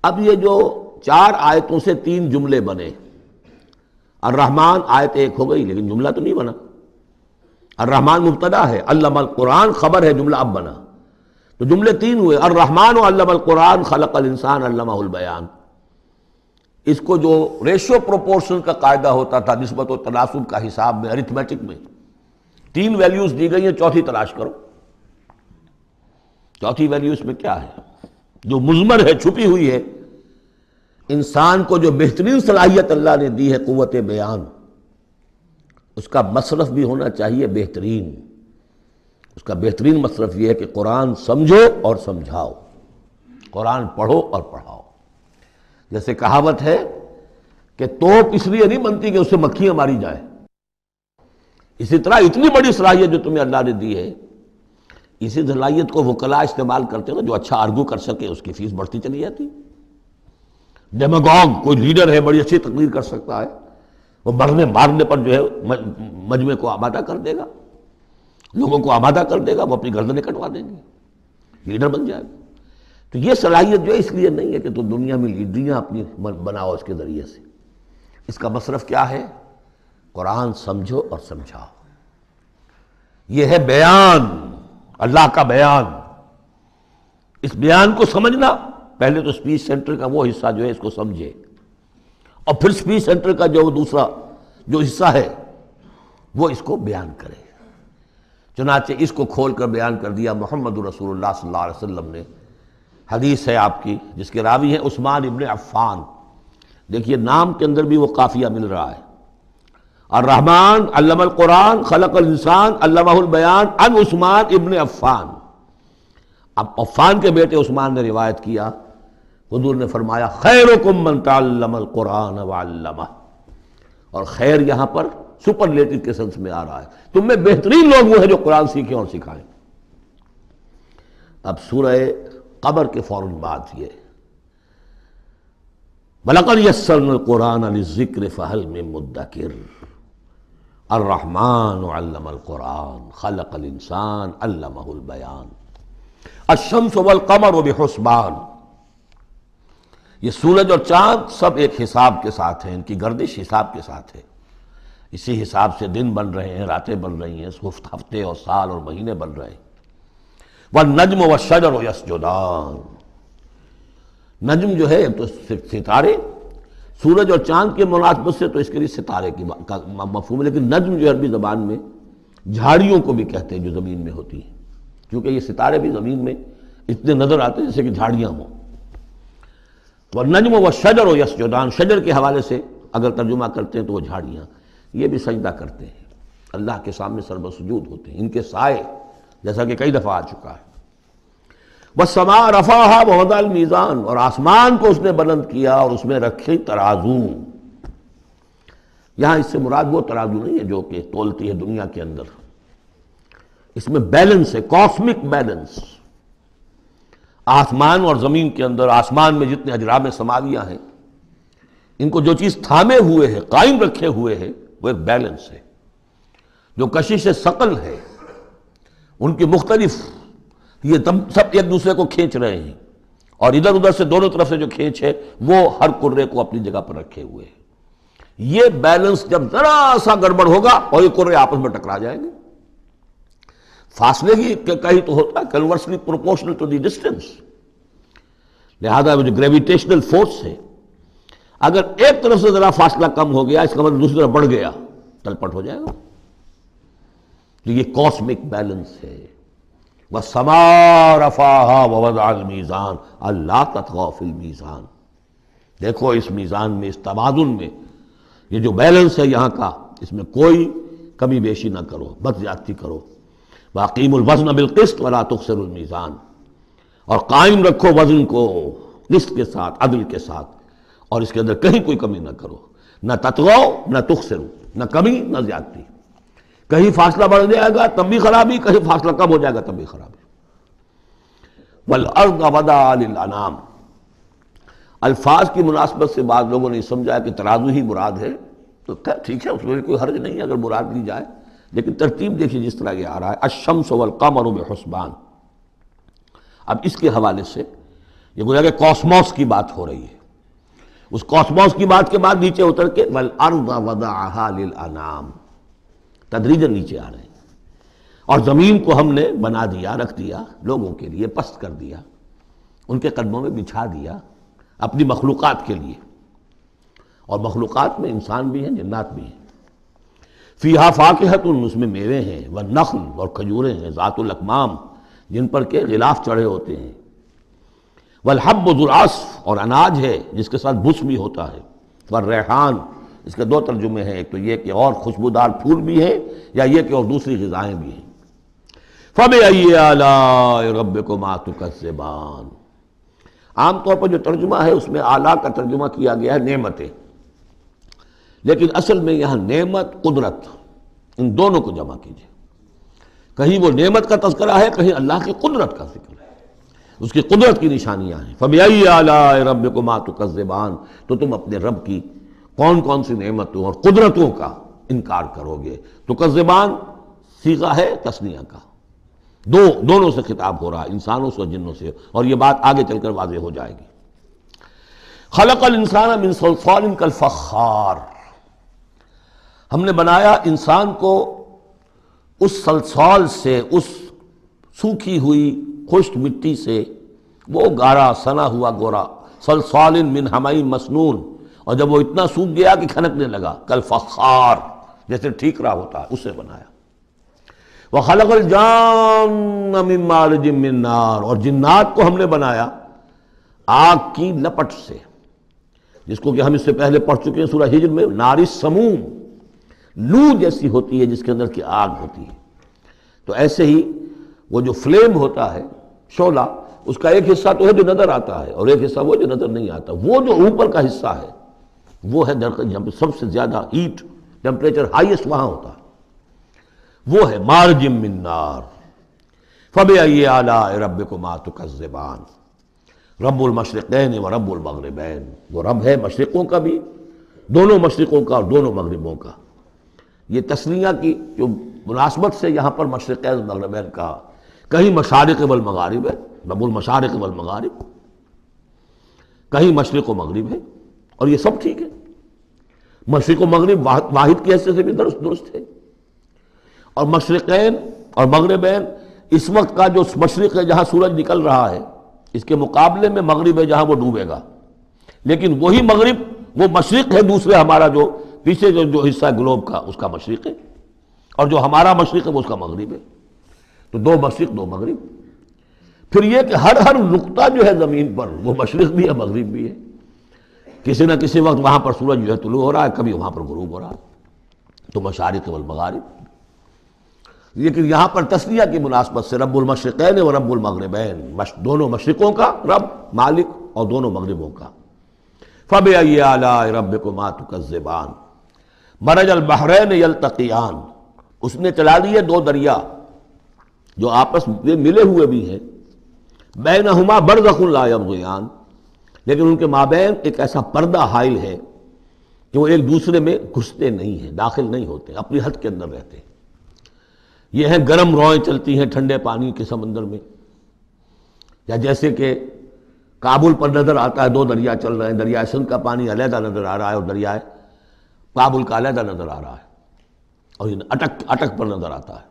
اب یہ جو 4 آیتوں سے 3 جملے بنے، الرحمن آیت 1 ہو گئی لیکن جملہ تو نہیں بنا. الرحمن مبتدا ہے، علم القرآن خبر ہے، جملہ اب بنا. تو جملے 3 ہوئے، الرحمن علم القرآن خلق الانسان علمہ البیان. اس کو جو ریشو پروپورشن کا قاعدہ ہوتا تھا نسبت و تناسب کا حساب میں، ارتھمیٹک میں 3 ویلیوز دی گئی ہیں، چوتھی تلاش کرو. چوتھی ویلیو اس میں کیا ہے جو مضمر ہے، چھپی ہوئی ہے. انسان کو جو بہترین صلاحیت اللہ نے دی ہے قوت بیان، اس کا مصرف بھی ہونا چاہیے بہترین. اس کا بہترین مصرف یہ ہے کہ قرآن سمجھو اور سمجھاؤ. قرآن پڑھو اور پڑھاؤ۔ جیسے کہاوت ہے کہ توپ اس لیے نہیں بنتی کہ اس سے مکھیاں ماری جائیں، اسی طرح اتنی بڑی صلاحیت جو تمہیں اللہ نے دی ہے، اسی صلاحیت کو وکلاء استعمال کرتے ہیں، جو اچھا آرگو کر سکے اس کی فیس بڑھتی چلی جاتی۔ ڈیماگوگ کوئی لیڈر ہے، بڑی اچھی تقریر کر سکتا ہے، وہ مرنے مارنے پر جو ہے مجمع کو آمادہ کر دے گا، لوگوں کو آمادہ کر دے گا، وہ اپنی گردنیں کٹوا دیں گے، لیڈر بن جائے گا۔ تو یہ صلاحیت جو ہے اس لیے نہیں ہے کہ تو دنیا میں لیڈریاں اپنی بناؤ اس کے ذریعے سے، اس کا مصرف کیا ہے؟ قرآن سمجھو اور سمجھاؤ۔ یہ ہے بیان، اللہ کا بیان۔ اس بیان کو سمجھنا، پہلے تو اسپیچ سینٹر کا وہ حصہ جو ہے اس کو سمجھے، اور پھر اسپیچ سینٹر کا جو دوسرا جو حصہ ہے وہ اس کو بیان کرے۔ چنانچہ اس کو کھول کر بیان کر دیا محمد رسول اللہ صلی اللہ علیہ وسلم نے۔ حدیث ہے آپ کی جس کے راوی ہیں عثمان ابن عفان۔ دیکھیے نام کے اندر بھی وہ قافیہ مل رہا ہے، الرحمن علم القرآن خلق الانسان علمہ البیان عن عثمان ابن عفان۔ اب عفان کے بیٹے عثمان نے روایت کیا، حضور نے فرمایا خیرکم من تعلم القرآن وعلمہ، اور خیر یہاں پر سپرلیٹو کے سنس میں آ رہا ہے، تم میں بہترین لوگ وہ ہیں جو قرآن سیکھیں اور سکھائیں۔ اب سورہ قمر کے فوراً بعد یہ وَلَقَدْ يَسَّرْنَا الْقُرْآنَ لِلذِّكْرِ فَهَلْ مِن مُدَّكِرٍ الرحمن علم القرآن خلق الانسان علمہ البیان الشمس والقمر بحسبان۔ یہ سورج اور چاند سب ایک حساب کے ساتھ ہیں، ان کی گردش حساب کے ساتھ ہے، اسی حساب سے دن بن رہے ہیں، راتیں بن رہی ہیں، ہفتے اور سال اور مہینے بن رہے ہیں۔ والنجم والشجر یسجدان، نجم جو ہے تو ستارے، سورج اور چاند کے مناسبت سے تو اس کے لیے ستارے کی مفہوم ہے، لیکن نجم جو عربی زبان میں جھاڑیوں کو بھی کہتے ہیں جو زمین میں ہوتی ہیں، کیونکہ یہ ستارے بھی زمین میں اتنے نظر آتے ہیں جیسے کہ جھاڑیاں ہوں۔ والنجم والشجر یسجدان، شجر کے حوالے سے اگر ترجمہ کرتے ہیں تو وہ جھاڑیاں، یہ بھی سجدہ کرتے ہیں، اللہ کے سامنے سربسجود ہوتے ہیں، ان کے سائے جیسا کہ کئی دفعہ آ چکا ہے۔ والسماء رفعها ووضع المیزان، اور آسمان کو اس نے بلند کیا اور اس میں رکھے ترازو۔ یہاں اس سے مراد وہ ترازو نہیں ہے جو کہ تولتی ہے دنیا کے اندر، اس میں بیلنس ہے، کاسمک بیلنس۔ آسمان اور زمین کے اندر، آسمان میں جتنے اجرام سماویہ ہیں، ان کو جو چیز تھامے ہوئے ہے، قائم رکھے ہوئے ہے، وہ ایک بیلنس ہے۔ جو کشش ثقل ہے، ان کی مختلف، یہ سب ایک دوسرے کو کھینچ رہے ہیں، اور ادھر ادھر سے دونوں طرف سے جو کھینچ ہے وہ ہر کرے کو اپنی جگہ پر رکھے ہوئے ہیں۔ یہ بیلنس جب ذرا سا گڑبڑ ہوگا اور یہ کرے آپس میں ٹکرا جائیں گے، فاصلے کی کہیں تو ہوتا ہے conversely proportional to the distance, لہذا وہ جو گریویٹیشنل فورس ہے، اگر ایک طرف سے ذرا فاصلہ کم ہو گیا اس کا مطلب دوسری طرف بڑھ گیا، تلپٹ ہو جائے گا۔ تو یہ کاسمک بیلنس ہے۔ وَالسَّمَاءَ رَفَعَهَا وَوَضَعَ الْمِيزَانَ أَلَّا تَطْغَوْا فِي الْمِيزَانِ، دیکھو اس میزان میں، اس توازن میں، یہ جو بیلنس ہے یہاں کا، اس میں کوئی کمی بیشی نہ کرو، بد زیادتی کرو۔ وَأَقِيمُوا الْوَزْنَ بِالْقِسْطِ وَلَا تُخْسِرُوا الْمِيزَانَ، اور قائم رکھو وزن کو قسط کے ساتھ، عدل کے ساتھ، اور اس کے اندر کہیں کوئی کمی نہ کرو، نہ تطغوا نہ تخسروا، نہ کمی نہ زیادتی۔ کہیں فاصلہ بڑھ جائے گا تب بھی خرابی، کہیں فاصلہ کم ہو جائے گا تب بھی خرابی۔ والارض وضعها للانام، الفاظ کی مناسبت سے بعض لوگوں نے سمجھا کہ ترازو ہی مراد ہے، تو ٹھیک ہے، اس میں کوئی حرج نہیں ہے اگر مراد لی جائے، لیکن ترتیب دیکھیے جس طرح یہ آ رہا ہے الشمس والقمر بحسبان۔ اب اس کے حوالے سے یہ گویا کہ کاسموس کی بات ہو رہی ہے، اس کاسموس کی بات کے بعد نیچے اتر کے والارض وضعها للانام، تدریجاً نیچے آ رہے ہیں، اور زمین کو ہم نے بنا دیا، رکھ دیا لوگوں کے لیے، پست کر دیا، ان کے قدموں میں بچھا دیا اپنی مخلوقات کے لیے، اور مخلوقات میں انسان بھی ہیں، جنات بھی ہیں۔ فیہا فاکہۃ، اس میں میوے ہیں، والنخل، اور کھجوریں ہیں، ذات الاکمام، جن پر کے غلاف چڑھے ہوتے ہیں، والحب ذو العصف، اور اناج ہے جس کے ساتھ بس بھی ہوتا ہے، والریحان، اس کے دو ترجمے ہیں، ایک تو یہ کہ اور خوشبودار پھول بھی ہیں، یا یہ کہ اور دوسری غذائیں بھی ہیں۔ فَبِأَيِّ آلَاءِ رَبِّكُمَا تُكَذِّبَانِ، عام طور پر جو ترجمہ ہے اس میں اعلیٰ کا ترجمہ کیا گیا ہے نعمتیں، لیکن اصل میں یہاں نعمت قدرت ان دونوں کو جمع کیجیے. کہیں وہ نعمت کا تذکرہ ہے، کہیں اللہ کی قدرت کا ذکر ہے، اس کی قدرت کی نشانیاں ہیں. فَبِأَيِّ آلَاءِ رَبِّكُمَا تُكَذِّبَانِ، تو تم اپنے رب کی کون کون سی نعمتوں اور قدرتوں کا انکار کرو گے. تکذبان صیغہ ہے تثنیہ کا، دونوں سے خطاب ہو رہا ہے، انسانوں سے اور جنوں سے، اور یہ بات آگے چل کر واضح ہو جائے گی. خلق الانسان من صلصال کالفخار، ہم نے بنایا انسان کو اس صلصال سے، اس سوکھی ہوئی خشک مٹی سے، وہ گارا سنا ہوا گورا، صلصال من حمإ مسنون، اور جب وہ اتنا سوکھ گیا کہ کھنکنے لگا، کالفخار جیسے ٹھیکرا ہوتا ہے اس سے بنایا. وَخَلَقَ الْجَانَّ مِن مَارِجٍ مِّن نَار، اور جنات کو ہم نے بنایا آگ کی لپٹ سے، جس کو کہ ہم اس سے پہلے پڑھ چکے ہیں سورہ ہجر میں، نار السموم، لو جیسی ہوتی ہے جس کے اندر کی آگ ہوتی ہے. تو ایسے ہی وہ جو فلیم ہوتا ہے، شعلہ، اس کا ایک حصہ تو ہے جو نظر آتا ہے اور ایک حصہ وہ جو نظر نہیں آتا. وہ جو اوپر کا حصہ ہے وہ ہے جہاں پہ سب سے زیادہ ہیٹ ٹیمپریچر ہائیسٹ وہاں ہوتا ہے، وہ ہے مارج من نار. فَبِأَيِّ آلَاءِ رَبِّكُمَا تُكَذِّبَانِ، رب المشرقین و رب المغربین، وہ رب ہے مشرقوں کا بھی، دونوں مشرقوں کا اور دونوں مغربوں کا. یہ تسنیہ کی جو مناسبت سے یہاں پر مشرقین و مغربین کہا، کہیں مشارق والمغارب ہے، رب المشارق والمغارب، کہیں مشرق و مغرب ہے، اور یہ سب ٹھیک ہے. مشرق و مغرب واحد کی حیثیت سے بھی درست ہے. اور مشرقین اور مغربین، اس وقت کا جو مشرق ہے جہاں سورج نکل رہا ہے، اس کے مقابلے میں مغرب ہے جہاں وہ ڈوبے گا. لیکن وہی مغرب وہ مشرق ہے دوسرے، ہمارا جو پیچھے جو حصہ ہے گلوب کا اس کا مشرق ہے، اور جو ہمارا مشرق ہے وہ اس کا مغرب ہے. تو دو مشرق دو مغرب. پھر یہ کہ ہر نقطہ جو ہے زمین پر وہ مشرق بھی ہے مغرب بھی ہے. کسی نہ کسی وقت وہاں پر سورج جو ہے طلوع ہو رہا ہے، کبھی وہاں پر غروب ہو رہا ہے. تو مشارق والمغارب. لیکن یہاں پر تسنیہ کی مناسبت سے رب المشرقین و رب المغربین، دونوں مشرقوں کا رب مالک اور دونوں مغربوں کا. فَبِأَيِّ آلَاءِ رَبِّكُمَا تُكَذِّبَانِ، مَرَجَ الْبَحْرَيْنِ يَلْتَقِيَانِ، اس نے چلا دیے دو دریا جو آپس میں ملے ہوئے بھی ہیں، بَيْنَهُمَا بَرْزَخٌ لَا يَبْغِيَانِ، لیکن ان کے مابین ایک ایسا پردہ حائل ہے کہ وہ ایک دوسرے میں گھستے نہیں ہیں، داخل نہیں ہوتے، اپنی حد کے اندر رہتے ہیں. یہ ہیں گرم روئیں چلتی ہیں ٹھنڈے پانی کے سمندر میں، یا جیسے کہ کابل پر نظر آتا ہے دو دریا چل رہے ہیں، دریائے سندھ کا پانی علیحدہ نظر آ رہا ہے اور دریائے کابل کا علیحدہ نظر آ رہا ہے، اور یہ اٹک پر نظر آتا ہے،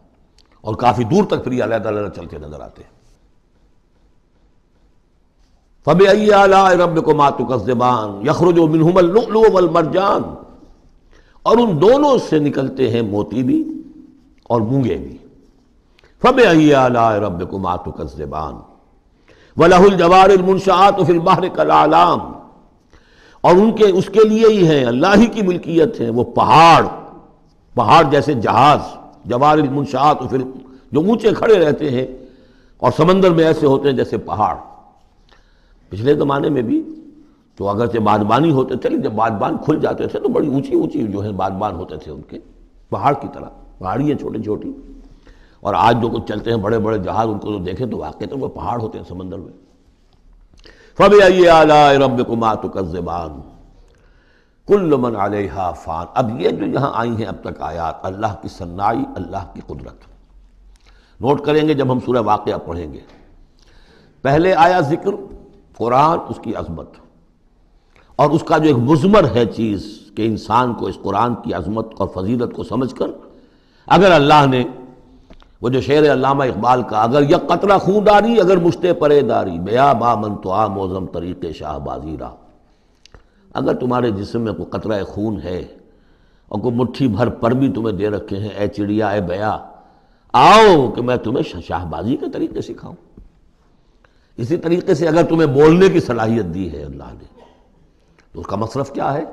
اور کافی دور تک پھر یہ علیحدہ علیحدہ چلتے نظر آتے ہیں. فَبِأَيِّ آلَاءِ رَبِّكُمَا تُكَذِّبَانِ يَخْرُجُ مِنْهُمَا اللُّؤْلُؤُ وَالْمَرْجَانُ، اور ان دونوں سے نکلتے ہیں موتی بھی اور مونگے بھی. فَبِأَيِّ آلَاءِ رَبِّكُمَا تُكَذِّبَانِ وَلَهُ الْجَوَارِ الْمُنْشَآتُ فِي الْبَحْرِ كَالْأَعْلَامِ، اور اس کے لیے ہی ہیں، اللہ ہی کی ملکیت ہے وہ پہاڑ جیسے جہاز، جوار المنشآت جو اونچے کھڑے رہتے ہیں اور سمندر میں ایسے ہوتے ہیں جیسے پہاڑ. پچھلے زمانے میں بھی تو اگرچہ بادبانی ہوتے تھے، لیکن جب بادبان کھل جاتے تھے تو بڑی اونچی جو ہے بادبان ہوتے تھے ان کے، پہاڑ کی طرح پہاڑی ہیں چھوٹی چھوٹی. اور آج جو کچھ چلتے ہیں بڑے بڑے جہاز، ان کو جو دیکھیں تو واقعی تو وہ پہاڑ ہوتے ہیں سمندر میں. فَبِأَيِّ آلَاءِ رَبِّكُمَا تُكَذِّبَانِ كُلُّ مَنْ عَلَيْهَا فَانٍ. اب یہ جو یہاں آئی ہیں اب تک آیات، اللہ کی صنائی، اللہ کی قدرت نوٹ کریں گے جب ہم سورہ واقعہ پڑھیں گے. پہلے آیا ذکر قرآن، اس کی عظمت، اور اس کا جو ایک مضمر ہے چیز کہ انسان کو اس قرآن کی عظمت اور فضیلت کو سمجھ کر، اگر اللہ نے وہ جو شعر علامہ اقبال کا، اگر یک قطرہ خون داری اگر مشتے پرے داری، بیا با من تو آ موزم طریق شاہ بازی را، اگر تمہارے جسم میں کوئی قطرہ خون ہے اور کوئی مٹھی بھر پر بھی تمہیں دے رکھے ہیں، اے چڑیا اے بیا، آؤ کہ میں تمہیں شاہ بازی کے طریقے سکھاؤں. اسی طریقے سے اگر تمہیں بولنے کی صلاحیت دی ہے اللہ نے، تو اس کا مصرف کیا ہے؟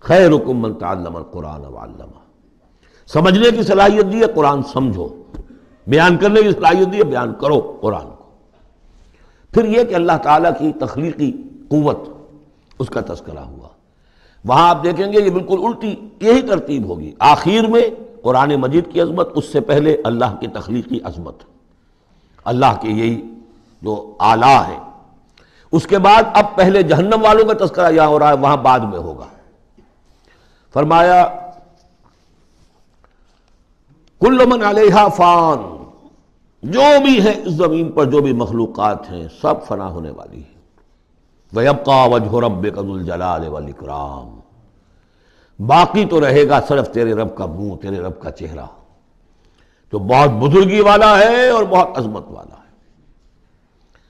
خیرکم من تعلم القرآن وعلمہ. سمجھنے کی صلاحیت دی ہے، قرآن سمجھو. بیان کرنے کی صلاحیت دی ہے، بیان کرو قرآن کو. پھر یہ کہ اللہ تعالیٰ کی تخلیقی قوت اس کا تذکرہ ہوا. وہاں آپ دیکھیں گے یہ بالکل الٹی یہی ترتیب ہوگی. آخر میں قرآن مجید کی عظمت، اس سے پہلے اللہ کی تخلیقی عظمت، اللہ کے یہی جو اعلیٰ ہے. اس کے بعد اب پہلے جہنم والوں کا تذکرہ یہاں ہو رہا ہے، وہاں بعد میں ہوگا. فرمایا کل من علیہا فان، جو بھی ہے اس زمین پر جو بھی مخلوقات ہیں سب فنا ہونے والی ہے. وَيَبْقَى وَجْهُ رَبِّكَ ذُو الْجَلَالِ وَالْإِكْرَامِ، باقی تو رہے گا صرف تیرے رب کا منہ، تیرے رب کا چہرہ جو بہت بزرگی والا ہے اور بہت عظمت والا ہے.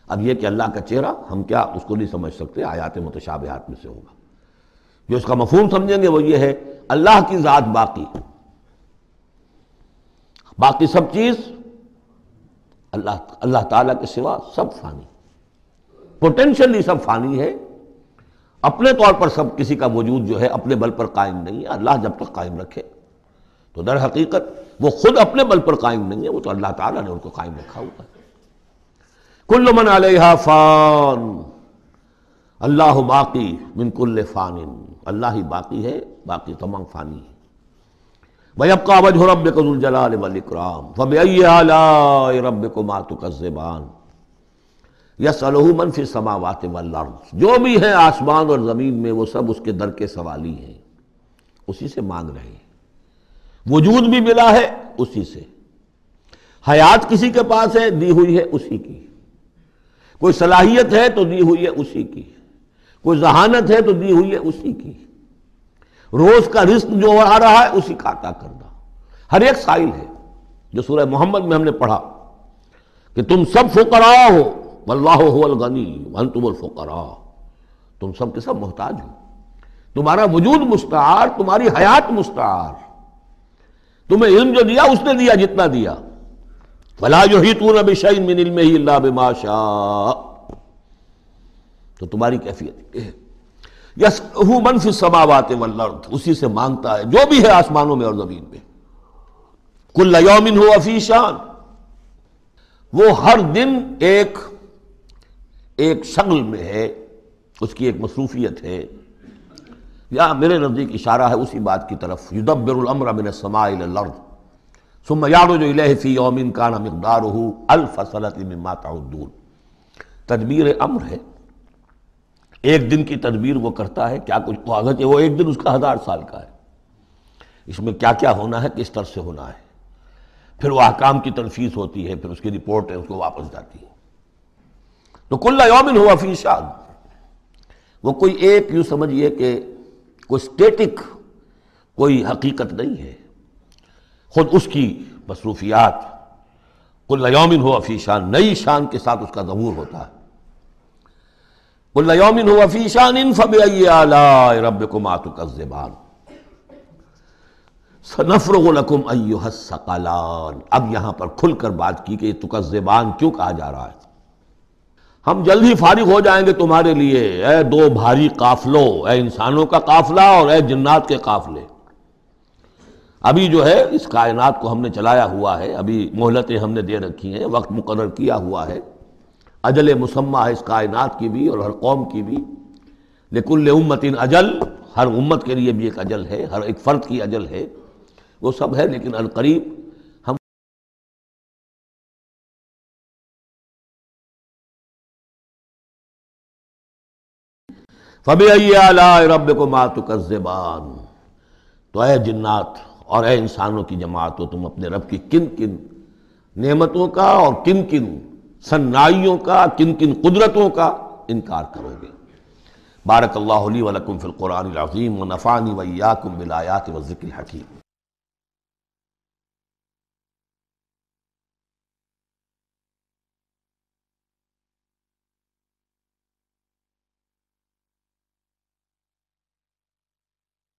اب یہ کہ اللہ کا چہرہ ہم کیا اس کو نہیں سمجھ سکتے، آیات متشابہات میں سے ہوگا. جو اس کا مفہوم سمجھیں گے وہ یہ ہے اللہ کی ذات باقی، باقی سب چیز اللہ تعالیٰ کے سوا سب فانی، پوٹینشلی سب فانی ہے. اپنے طور پر سب کسی کا وجود جو ہے اپنے بل پر قائم نہیں ہے. اللہ جب تک قائم رکھے تو در حقیقت وہ خود اپنے بل پر قائم نہیں ہے، وہ تو اللہ تعالیٰ نے ان کو قائم رکھا ہوا ہے. کل من علیہا فان اللہ باقی من کل فان، اللہ ہی باقی ہے، باقی تمام فانی ہے. وَيَبْقَى وَجْهُ رَبِّكَ ذُو الْجَلَالِ وَالْإِكْرَامِ فَبِأَيِّ آلَاءِ رَبِّكُمَا تُكَذِّبَانِ يَسْأَلُهُ مَنْ فِي السَّمَاوَاتِ وَالْأَرْضِ، جو بھی ہے آسمان اور زمین میں وہ سب اس کے در کے سوالی ہیں، اسی سے مانگ رہے ہیں. وجود بھی ملا ہے اسی سے، حیات کسی کے پاس ہے دی ہوئی ہے اسی کی، کوئی صلاحیت ہے تو دی ہوئی ہے اسی کی، کوئی ذہانت ہے تو دی ہوئی ہے اسی کی، روز کا رزق جو آ رہا ہے اسی کا عطا کرنا. ہر ایک سائل ہے. جو سورہ محمد میں ہم نے پڑھا کہ تم سب فقراء ہو واللہ هو الغنی وانتم الفقراء، تم سب کے سب محتاج ہو، تمہارا وجود مستعار، تمہاری حیات مستعار، تمہیں علم جو دیا اس نے دیا جتنا دیا. ولا یحیطون بشیء من علمہ الا بما شاء، تو تمہاری کیفیت یہ ہے. یسألہ من فی السماوات والارض، اسی سے مانگتا ہے جو بھی ہے آسمانوں میں اور زمین میں. کل یوم ہوا فی شان، وہ ہر دن ایک شغل میں ہے، اس کی ایک مصروفیت ہے. یا میرے نزدیک اشارہ ہے اسی بات کی طرف، یدبر الامر من السماء الى الارض ثم یعرج الیہ فی یوم کان مقدارہ الف سنۃ مما تعدون. تدبیر امر ہے، ایک دن کی تدبیر وہ کرتا ہے. کیا کچھ اگرچہ وہ ایک دن اس کا 1000 سال کا ہے، اس میں کیا کیا ہونا ہے، کس طرح سے ہونا ہے، پھر وہ احکام کی تنفیذ ہوتی ہے، پھر اس کی رپورٹ ہے، اس کو واپس جاتی ہے. تو کل یوم ہوا فی شان، وہ کوئی ایک یوں سمجھیے کہ کوئی اسٹیٹک کوئی حقیقت نہیں ہے، خود اس کی مصروفیات. کل یوم ہوا فی شان، نئی شان کے ساتھ اس کا ظہور ہوتا ہے. کل یوم ہوا فی شان فبأی آلاء ربکما تکذبان سنفرغ لکم ایھا الثقلان. اب یہاں پر کھل کر بات کی کہ یہ تکذبان کیوں کہا جا رہا ہے. ہم جلد ہی فارغ ہو جائیں گے تمہارے لیے، اے دو بھاری قافلوں، اے انسانوں کا قافلہ اور اے جنات کے قافلے. ابھی جو ہے اس کائنات کو ہم نے چلایا ہوا ہے، ابھی مہلتیں ہم نے دے رکھی ہیں، وقت مقرر کیا ہوا ہے، اجل مسمى ہے اس کائنات کی بھی اور ہر قوم کی بھی. لکل امت اجل، ہر امت کے لیے بھی ایک اجل ہے، ہر ایک فرد کی اجل ہے، وہ سب ہے. لیکن القریب ہم فَبِأَيِّ آلَاءِ رَبِّكُمَا تُكَذِّبَانِ، تو اے جنات اور اے انسانوں کی جماعت، تو تم اپنے رب کی کن کن نعمتوں کا اور کن کن صنائیوں کا، کن کن قدرتوں کا انکار کرو گے. بارک اللہ لی ولکم فی القرآن العظیم ونفعنی وإیاکم بالآیات والذکر الحکیم.